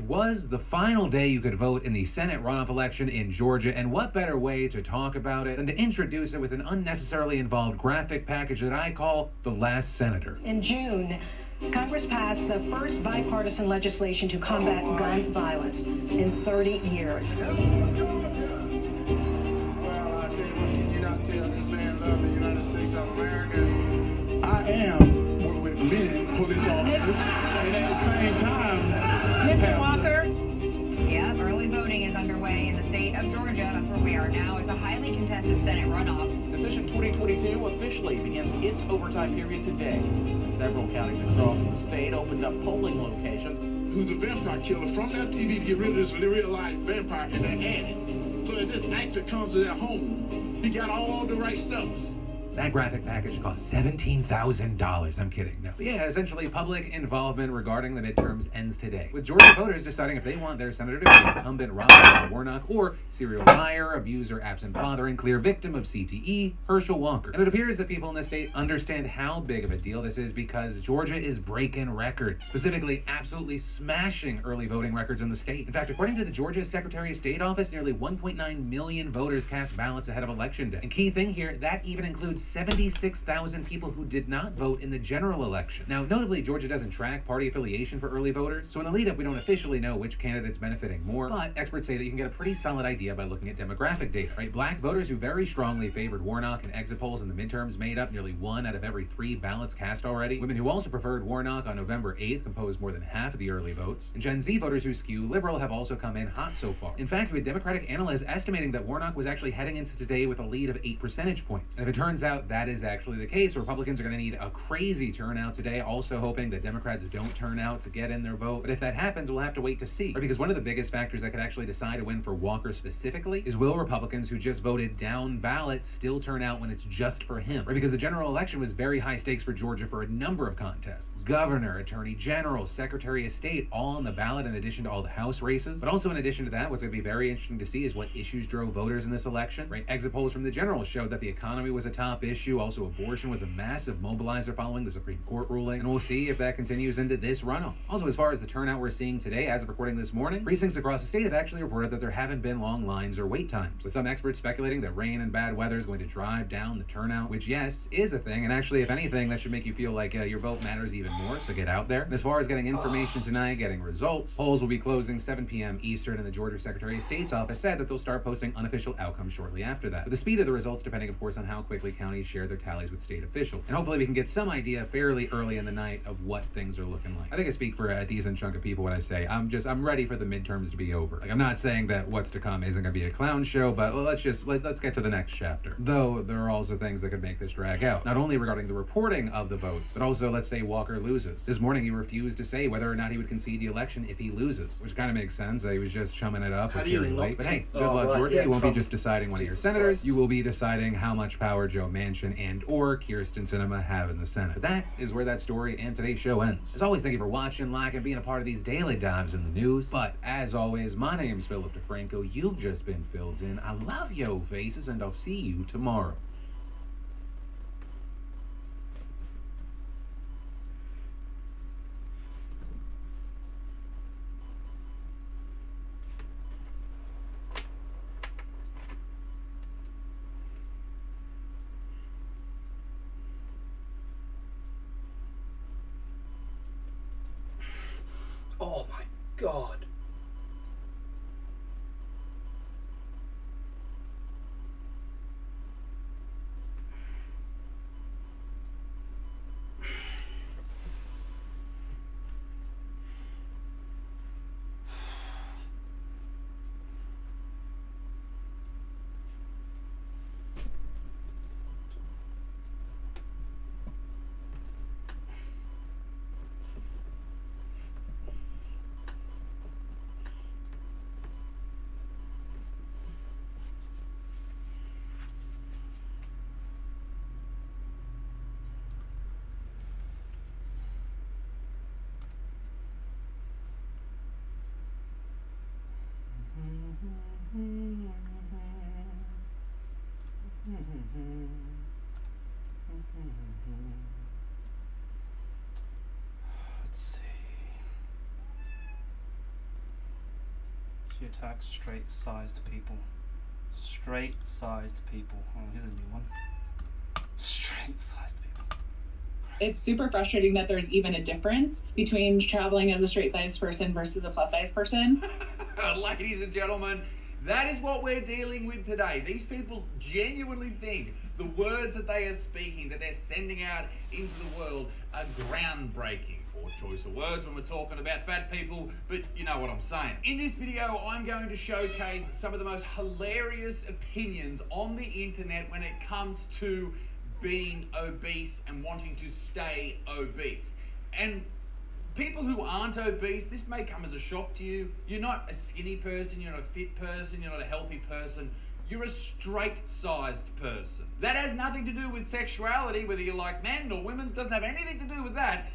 Speaker 2: was the final day you could vote in the Senate runoff election in Georgia, and what better way to talk about it than to introduce it with an unnecessarily involved graphic package that I call The Last Senator.
Speaker 16: In June, Congress passed the first bipartisan legislation to combat gun violence in 30 years.
Speaker 17: Well, I tell you what, can you not tell this man loves the United States of America? I am with many police officers, and at the same time,
Speaker 16: Mr. Walker?
Speaker 18: Yep, early voting is underway in the state of Georgia. That's where we are now. It's a highly contested Senate runoff.
Speaker 19: Decision 2022 officially begins its overtime period today. Several counties across the state opened up polling locations.
Speaker 17: Who's a vampire killer from that TV to get rid of this real life vampire, and they add it. So that this actor comes to their home, he got all the right stuff.
Speaker 2: That graphic package cost $17,000. I'm kidding, no. But yeah, essentially public involvement regarding the midterms ends today, with Georgia voters deciding if they want their senator to be incumbent Robert Warnock or serial liar, abuser, absent father, and clear victim of CTE, Herschel Walker. And it appears that people in the state understand how big of a deal this is because Georgia is breaking records, specifically absolutely smashing early voting records in the state. In fact, according to the Georgia Secretary of State office, nearly 1.9 million voters cast ballots ahead of election day. And key thing here, that even includes 76,000 people who did not vote in the general election. Now, notably, Georgia doesn't track party affiliation for early voters, so in the lead-up, we don't officially know which candidate's benefiting more, but experts say that you can get a pretty solid idea by looking at demographic data, right? Black voters who very strongly favored Warnock in exit polls in the midterms made up nearly 1 out of every 3 ballots cast already. Women who also preferred Warnock on November 8th composed more than half of the early votes. And Gen Z voters who skew liberal have also come in hot so far. In fact, we had Democratic analysts estimating that Warnock was actually heading into today with a lead of 8 percentage points. And if it turns out that is actually the case, Republicans are going to need a crazy turnout today, also hoping that Democrats don't turn out to get in their vote. But if that happens, we'll have to wait to see. Right? Because one of the biggest factors that could actually decide a win for Walker specifically is will Republicans who just voted down ballot still turn out when it's just for him? Right? Because the general election was very high stakes for Georgia for a number of contests. Governor, Attorney General, Secretary of State, all on the ballot in addition to all the House races. But also in addition to that, what's going to be very interesting to see is what issues drove voters in this election. Right? Exit polls from the general showed that the economy was a top issue. Also, abortion was a massive mobilizer following the Supreme Court ruling, and we'll see if that continues into this runoff. Also, as far as the turnout we're seeing today, as of recording this morning, precincts across the state have actually reported that there haven't been long lines or wait times, with some experts speculating that rain and bad weather is going to drive down the turnout, which, yes, is a thing, and actually, if anything, that should make you feel like your vote matters even more, so get out there. And as far as getting information tonight, getting results, polls will be closing 7 p.m. Eastern, and the Georgia Secretary of State's office said that they'll start posting unofficial outcomes shortly after that, with the speed of the results depending, of course, on how quickly counties share their tallies with state officials. And hopefully we can get some idea fairly early in the night of what things are looking like. I think I speak for a decent chunk of people when I say I'm ready for the midterms to be over. Like, I'm not saying that what's to come isn't going to be a clown show, but let's get to the next chapter. Though there are also things that could make this drag out, not only regarding the reporting of the votes, but also let's say Walker loses. This morning he refused to say whether or not he would concede the election if he loses, which kind of makes sense. He was just chumming it up with Carrie Lake. But hey, good luck, Georgia. You won't be just deciding one of your senators. You will be deciding how much power Joe mansion and or Kirsten Sinema have in the Senate. But that is where that story and today's show ends. As always, thank you for watching, liking, being a part of these daily dives in the news. But as always, my name's Philip DeFranco. You've just been filled in. I love yo faces, and I'll see you tomorrow.
Speaker 20: Oh my God.
Speaker 1: Let's see. She attacks straight-sized people. Straight-sized people. Oh, here's a new one. Straight-sized people.
Speaker 21: It's super frustrating that there's even a difference between traveling as a straight-sized person versus a plus-sized person.
Speaker 22: Ladies and gentlemen, that is what we're dealing with today. These people genuinely think the words that they are speaking, that they're sending out into the world, are groundbreaking. Poor choice of words when we're talking about fat people, but you know what I'm saying. In this video, I'm going to showcase some of the most hilarious opinions on the internet when it comes to being obese and wanting to stay obese. And people who aren't obese, this may come as a shock to you. You're not a skinny person, you're not a fit person, you're not a healthy person. You're a straight-sized person. That has nothing to do with sexuality, whether you like men or women, doesn't have anything to do with that.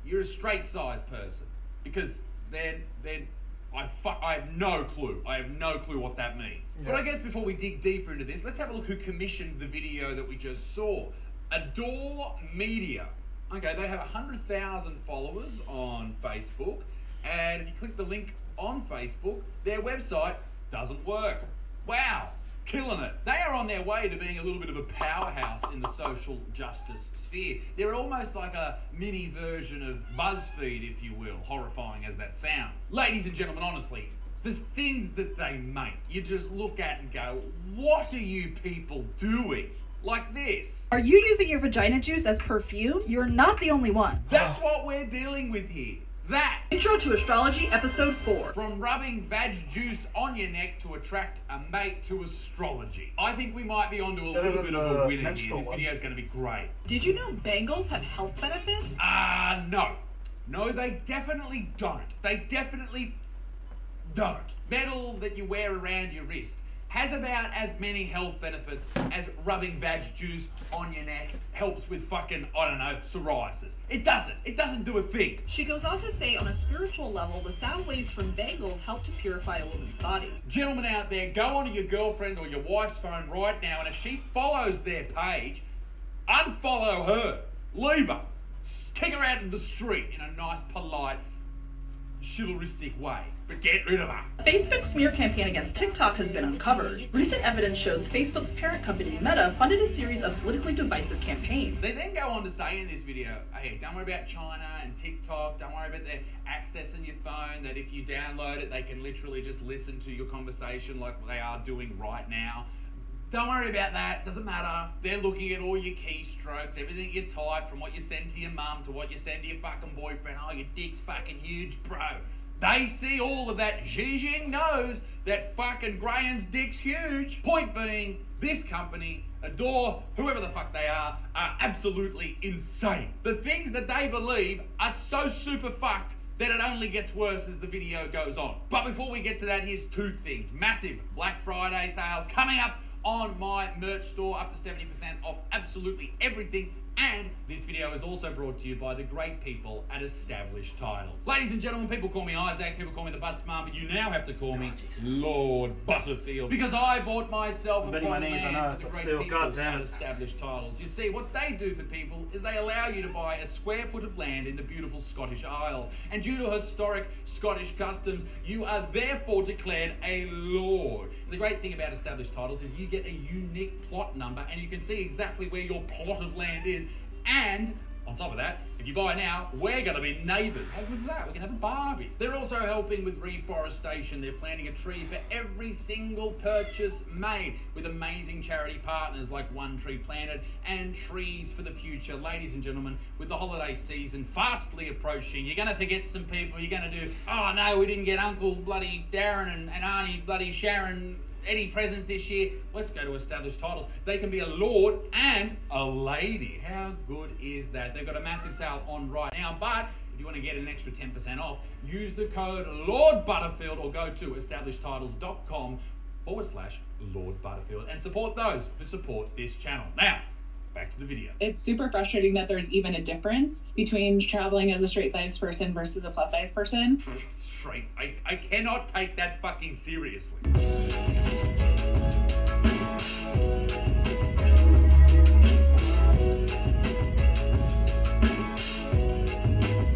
Speaker 22: You're a straight-sized person. Because then I have no clue. I have no clue what that means. Yeah. But I guess before we dig deeper into this, let's have a look who commissioned the video that we just saw. Adore Media. Okay, they have 100,000 followers on Facebook, and if you click the link on Facebook, their website doesn't work. Wow, killing it. They are on their way to being a little bit of a powerhouse in the social justice sphere. They're almost like a mini version of BuzzFeed, if you will, horrifying as that sounds. Ladies and gentlemen, honestly, the things that they make, you just look at and go, what are you people doing? Like this.
Speaker 23: Are you using your vagina juice as perfume? You're not the only one.
Speaker 22: That's what we're dealing with here. That.
Speaker 23: Intro to Astrology, Episode 4.
Speaker 22: From rubbing vag juice on your neck to attract a mate to astrology. I think we might be onto a little bit of a winner here. This video is going to be great.
Speaker 23: Did you know bangles have health benefits?
Speaker 22: No. No, they definitely don't. They definitely don't. Metal that you wear around your wrist has about as many health benefits as rubbing vag juice on your neck helps with fucking, I don't know, psoriasis. It doesn't do a thing.
Speaker 23: She goes on to say, on a spiritual level, the sound waves from bangles help to purify a woman's body.
Speaker 22: Gentlemen out there, go onto your girlfriend or your wife's phone right now, and if she follows their page, unfollow her. Leave her. Kick her out in the street in a nice, polite, chivalristic way, but get rid of her.
Speaker 23: Facebook's smear campaign against TikTok has been uncovered. Recent evidence shows Facebook's parent company, Meta, funded a series of politically divisive campaigns.
Speaker 22: They then go on to say in this video, hey, don't worry about China and TikTok, don't worry about their accessing your phone, that if you download it, they can literally just listen to your conversation like they are doing right now. Don't worry about that, doesn't matter. They're looking at all your keystrokes, everything you type, from what you send to your mum to what you send to your fucking boyfriend. Oh, your dick's fucking huge, bro. They see all of that. Xi Jinping knows that fucking Graham's dick's huge. Point being, this company, Adore, whoever the fuck they are absolutely insane. The things that they believe are so super fucked that it only gets worse as the video goes on. But before we get to that, here's two things. Massive Black Friday sales coming up on my merch store, up to 70% off absolutely everything. And this video is also brought to you by the great people at Established Titles. Ladies and gentlemen, people call me Isaac, people call me the Butts Mum, but you now have to call me Lord Butterfield, because I bought myself a plot of land with the great people at Established Titles. You see, what they do for people is they allow you to buy a square foot of land in the beautiful Scottish Isles. And due to historic Scottish customs, you are therefore declared a lord. And the great thing about Established Titles is you get a unique plot number and you can see exactly where your plot of land is. And on top of that, if you buy now, we're going to be neighbours. How good's that? We can have a Barbie. They're also helping with reforestation. They're planting a tree for every single purchase made, with amazing charity partners like One Tree Planted and Trees for the Future. Ladies and gentlemen, with the holiday season fastly approaching, you're going to forget some people. You're going to do, oh no, we didn't get Uncle bloody Darren and Auntie bloody Sharon any presents this year. Let's go to Established Titles. They can be a lord and a lady. How good is that? They've got a massive sale on right now, but if you want to get an extra 10% off, use the code Lord Butterfield or go to establishedtitles.com/Lord Butterfield and support those who support this channel. Now, back to the video.
Speaker 21: It's super frustrating that there's even a difference between traveling as a straight-sized person versus a plus-size person.
Speaker 22: Straight. I cannot take that fucking seriously.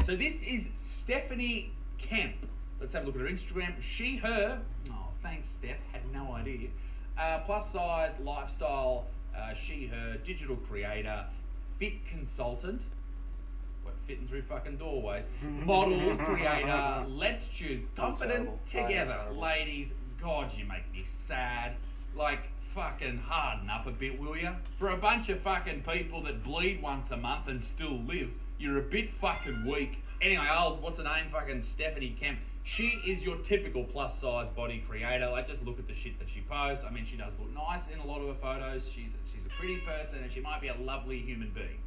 Speaker 22: So this is Stephanie Kemp. Let's have a look at her Instagram. She, her. Oh, thanks, Steph. Had no idea. Plus size, lifestyle, she, her, digital creator, fit consultant. What, fitting through fucking doorways? Model, creator, let's choose confident together. Ladies, God, you make me sad. Like, fucking harden up a bit, will ya? For a bunch of fucking people that bleed once a month and still live, you're a bit fucking weak. Anyway, what's her name? Fucking Stephanie Kemp. She is your typical plus size body creator. Like, just look at the shit that she posts. I mean, she does look nice in a lot of her photos. She's a pretty person and she might be a lovely human being.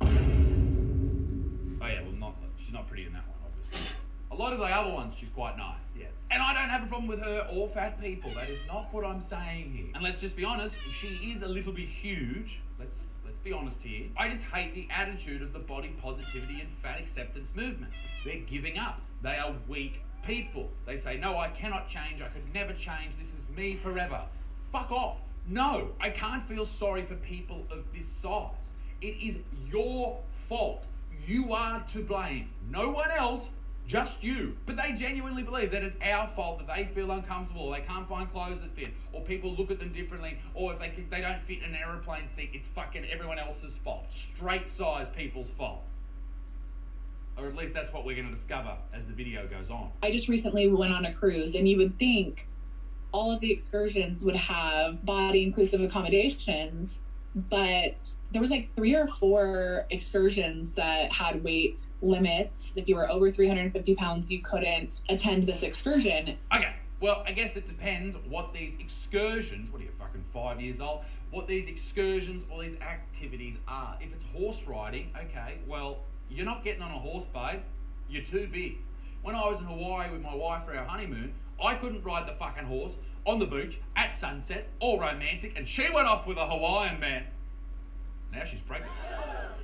Speaker 22: Oh yeah, well she's not pretty in that one, obviously. A lot of the other ones, she's quite nice, yeah. And I don't have a problem with her or fat people. That is not what I'm saying here. And let's just be honest, she is a little bit huge. Let's be honest here. I just hate the attitude of the body positivity and fat acceptance movement. They're giving up. They are weak people. They say, no, I cannot change. I could never change. This is me forever. Fuck off. No, I can't feel sorry for people of this size. It is your fault. You are to blame. No one else, just you. But they genuinely believe that it's our fault that they feel uncomfortable, or they can't find clothes that fit, or people look at them differently, or if they don't fit in an aeroplane seat, it's fucking everyone else's fault. Straight size people's fault. Or at least that's what we're going to discover as the video goes on.
Speaker 21: I just recently went on a cruise, and you would think all of the excursions would have body-inclusive accommodations, but there was like 3 or 4 excursions that had weight limits. If you were over 350 pounds, you couldn't attend this excursion.
Speaker 22: Okay, well, I guess it depends what these excursions, what are you, fucking 5 years old? What these excursions or these activities are. If it's horse riding, okay, well, you're not getting on a horse, babe. You're too big. When I was in Hawaii with my wife for our honeymoon, I couldn't ride the fucking horse on the beach at sunset, all romantic, and she went off with a Hawaiian man. Now she's pregnant.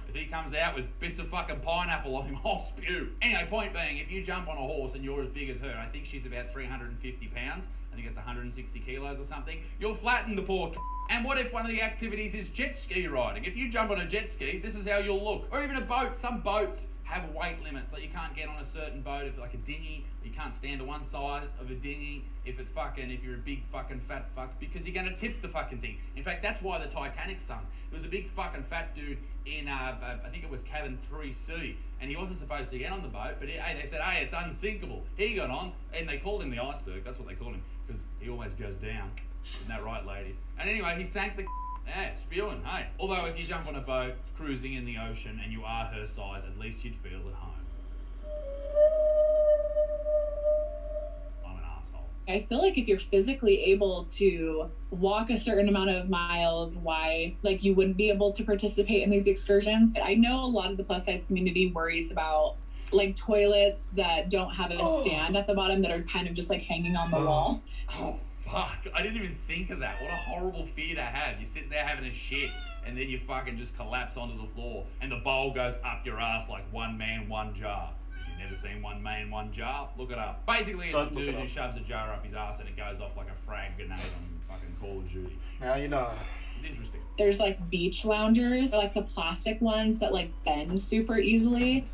Speaker 22: If he comes out with bits of fucking pineapple on him, I'll spew. Anyway, point being, if you jump on a horse and you're as big as her, I think she's about 350 pounds, I think it's 160 kilos or something, you'll flatten the poor And what if one of the activities is jet ski riding? If you jump on a jet ski, this is how you'll look. Or even a boat. Some boats have weight limits. Like you can't get on a certain boat if like a dinghy. You can't stand to one side of a dinghy if you're a big fucking fat fuck, because you're gonna tip the fucking thing. In fact, that's why the Titanic sunk. There was a big fucking fat dude in I think it was cabin 3C, and he wasn't supposed to get on the boat, but they said, hey, it's unsinkable. He got on, and they called him the iceberg. That's what they called him, because he always goes down. Isn't that right, ladies? And anyway, he sank the yeah, spewing, hey. Although if you jump on a boat cruising in the ocean and you are her size, at least you'd feel at home. I'm an asshole.
Speaker 21: I feel like if you're physically able to walk a certain amount of miles, why like you wouldn't be able to participate in these excursions. I know a lot of the plus size community worries about like toilets that don't have a stand at the bottom that are kind of just like hanging on the wall.
Speaker 22: Oh, fuck. Fuck, I didn't even think of that. What a horrible fear to have. You're sitting there having a shit, and then you fucking just collapse onto the floor, and the bowl goes up your ass like one man, one jar. If you've never seen one man, one jar, look it up. Basically, it's a dude who shoves a jar up his ass and it goes off like a frag grenade on fucking Call of Duty.
Speaker 1: Now you know.
Speaker 22: It's interesting.
Speaker 21: There's like beach loungers, like the plastic ones that like bend super easily.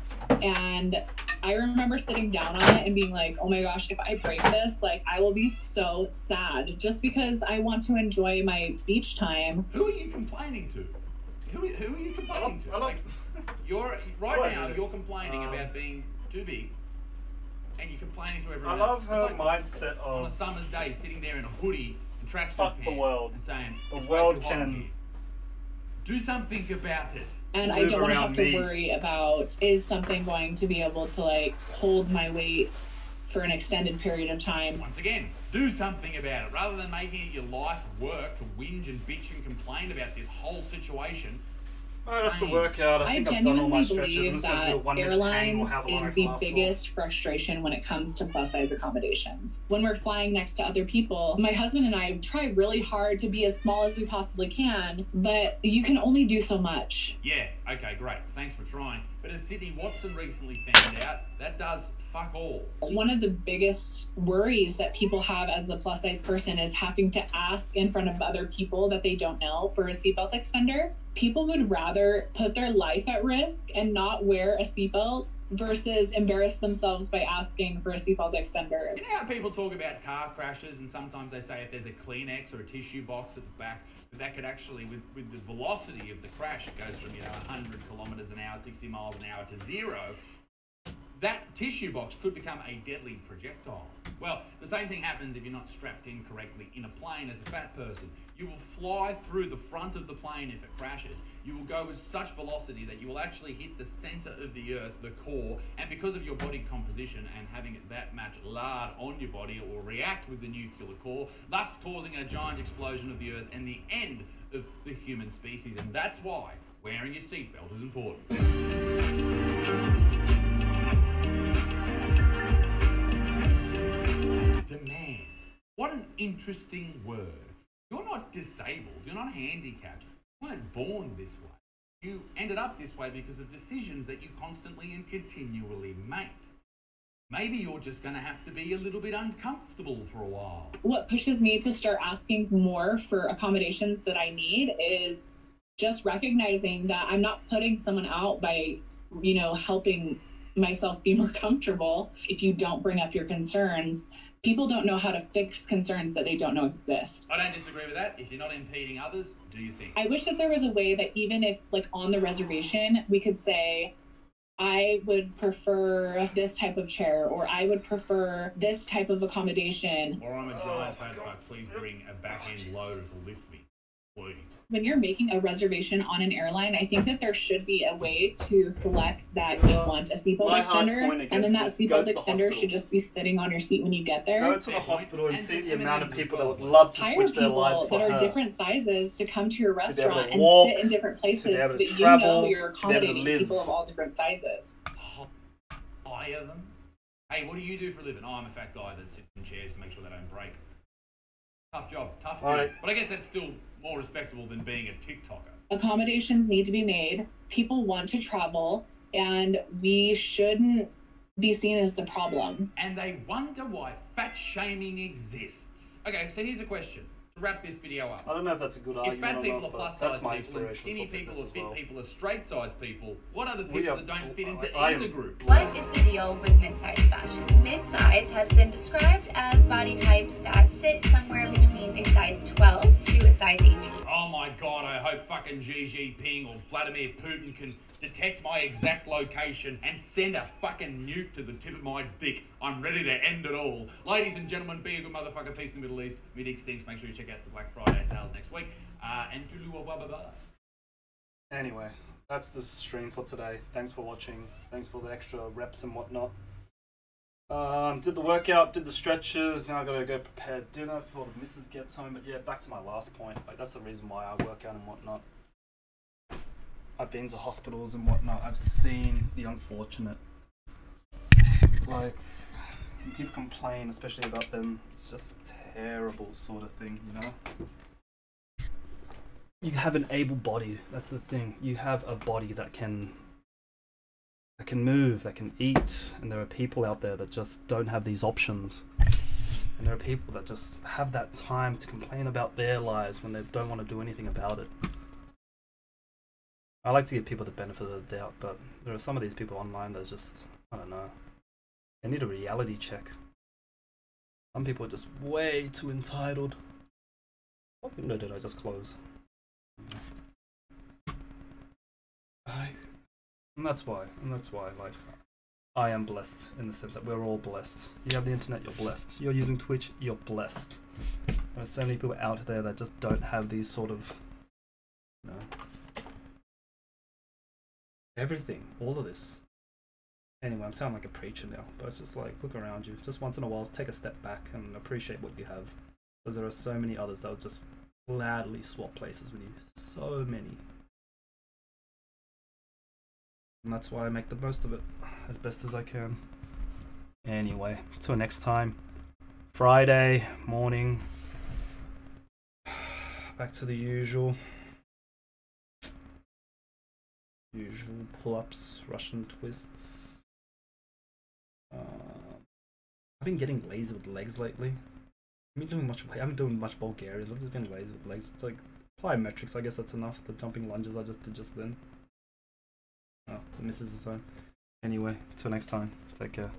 Speaker 21: And I remember sitting down on it and being like, oh my gosh, if I break this, like I will be so sad just because I want to enjoy my beach time.
Speaker 22: Who are you complaining to? Who are you complaining to? Like, you're complaining about being too big, and you're complaining to everyone.
Speaker 1: I love her
Speaker 22: else. It's like
Speaker 1: mindset of
Speaker 22: on a summer's day, sitting there in a hoodie and tracksuit
Speaker 1: fuck
Speaker 22: pants
Speaker 1: the world.
Speaker 22: and saying
Speaker 1: The
Speaker 22: it's
Speaker 1: world
Speaker 22: way too hot
Speaker 1: can
Speaker 22: here. Do something about it.
Speaker 21: And I don't want to have to worry about, is something going to be able to like hold my weight for an extended period of time.
Speaker 22: Once again, do something about it. Rather than making it your life's work to whinge and bitch and complain about this whole situation.
Speaker 1: That's the workout. I think I've done all my stretches. I'm just going to do it 1 minute hang or
Speaker 21: airlines
Speaker 1: how long
Speaker 21: is
Speaker 1: it
Speaker 21: the
Speaker 1: lasts for.
Speaker 21: biggest frustration when it comes to plus size accommodations. When we're flying next to other people, my husband and I try really hard to be as small as we possibly can, but you can only do so much.
Speaker 22: Yeah, okay, great. Thanks for trying. But as Sydney Watson recently found out, that does fuck all.
Speaker 21: One of the biggest worries that people have as a plus size person is having to ask in front of other people that they don't know for a seatbelt extender. People would rather put their life at risk and not wear a seatbelt versus embarrass themselves by asking for a seatbelt extender.
Speaker 22: You know how people talk about car crashes and sometimes they say if there's a Kleenex or a tissue box at the back, that could actually, with the velocity of the crash, it goes from 100 kilometers an hour, 60 miles an hour to 0. That tissue box could become a deadly projectile. Well, the same thing happens if you're not strapped in correctly in a plane as a fat person. You will fly through the front of the plane if it crashes. You will go with such velocity that you will actually hit the center of the earth, the core, and because of your body composition and having it that much lard on your body, it will react with the nuclear core, thus causing a giant explosion of the earth and the end of the human species. And that's why wearing your seatbelt is important. Demand. What an interesting word. You're not disabled, you're not handicapped, you weren't born this way. You ended up this way because of decisions that you constantly and continually make. Maybe you're just going to have to be a little bit uncomfortable for a while.
Speaker 21: What pushes me to start asking more for accommodations that I need is just recognizing that I'm not putting someone out by, helping myself be more comfortable. If you don't bring up your concerns, people don't know how to fix concerns that they don't know exist.
Speaker 22: I don't disagree with that. If you're not impeding others, do you think?
Speaker 21: I wish that there was a way that even if, on the reservation, we could say, I would prefer this type of chair, or I would prefer this type of accommodation.
Speaker 22: Or I'm a giant fat fuck, please bring a back-end loader to lift me, please.
Speaker 21: When you're making a reservation on an airline, I think that there should be a way to select that you want a seatbelt extender, and then that seatbelt extender should just be sitting on your seat when you get there.
Speaker 1: Go to the hospital and see the amount of people that would love to switch their lives for
Speaker 21: that
Speaker 1: her.
Speaker 21: are different sizes to come to your
Speaker 1: To be able to
Speaker 21: restaurant and
Speaker 1: walk,
Speaker 21: sit in different places
Speaker 1: to be able
Speaker 21: so
Speaker 1: to
Speaker 21: that
Speaker 1: travel,
Speaker 21: you're
Speaker 1: to be able to
Speaker 21: accommodating
Speaker 1: live.
Speaker 21: people of all different sizes.
Speaker 22: Hire them? Hey, what do you do for a living? Oh, I'm a fat guy that sits in chairs to make sure they don't break. Tough job, tough job. But I guess that's still more respectable than being a TikToker.
Speaker 21: Accommodations need to be made. People want to travel, and we shouldn't be seen as the problem.
Speaker 22: And they wonder why fat shaming exists. Okay, so here's a question. To wrap this video up.
Speaker 1: I don't know if that's a good
Speaker 22: If
Speaker 1: argument
Speaker 22: fat
Speaker 1: or
Speaker 22: people
Speaker 1: not,
Speaker 22: are plus
Speaker 1: but that's
Speaker 22: size
Speaker 1: my
Speaker 22: people and
Speaker 1: inspiration
Speaker 22: skinny
Speaker 1: for
Speaker 22: people
Speaker 1: fitness
Speaker 22: are
Speaker 1: as
Speaker 22: fit
Speaker 1: well.
Speaker 22: people are straight size people, what are the people that don't fit into
Speaker 1: I
Speaker 22: either
Speaker 1: am
Speaker 22: group?
Speaker 3: What is the deal with mid-size fashion? Mid-size has been described as body types that sit somewhere between a size 12 to a size 18.
Speaker 22: Oh my god, I hope fucking Xi Jinping or Vladimir Putin can detect my exact location and send a fucking nuke to the tip of my dick. I'm ready to end it all. Ladies and gentlemen, be a good motherfucker. Peace in the Middle East. Mid stinks. Make sure you check out the Black Friday sales next week. And toodaloo, au revoir, bye-bye.
Speaker 1: Anyway, that's the stream for today. Thanks for watching. Thanks for the extra reps and whatnot. Did the workout, did the stretches. Now I gotta go prepare dinner before the missus gets home. But yeah, back to my last point. That's the reason why I work out and whatnot. I've been to hospitals and whatnot. I've seen the unfortunate. People complain, especially about them. It's just terrible sort of thing, you know? You have an able body, that's the thing. You have a body that can move, that can eat, and there are people out there that just don't have these options. And there are people that just have that time to complain about their lives when they don't want to do anything about it. I like to give people the benefit of the doubt, but there are some of these people online that just, I don't know, they need a reality check. Some people are just way too entitled. What window did I just close? And that's why, like, I am blessed in the sense that we're all blessed. You have the internet, you're blessed. You're using Twitch, you're blessed. There are so many people out there that just don't have these sort of, you know, everything, all of this. Anyway, I'm sounding like a preacher now, but it's just like, look around you. Just once in a while, take a step back and appreciate what you have. Because there are so many others that will just gladly swap places with you. So many. And that's why I make the most of it as best as I can. Anyway, till next time. Friday morning. Back to the usual. Usual pull-ups, Russian twists. I've been getting lazy with legs lately. I haven't doing much Bulgarian. I've just been lazy with legs. It's like plyometrics. I guess that's enough. The jumping lunges I just did just then. Oh, the misses his own. Anyway, till next time. Take care.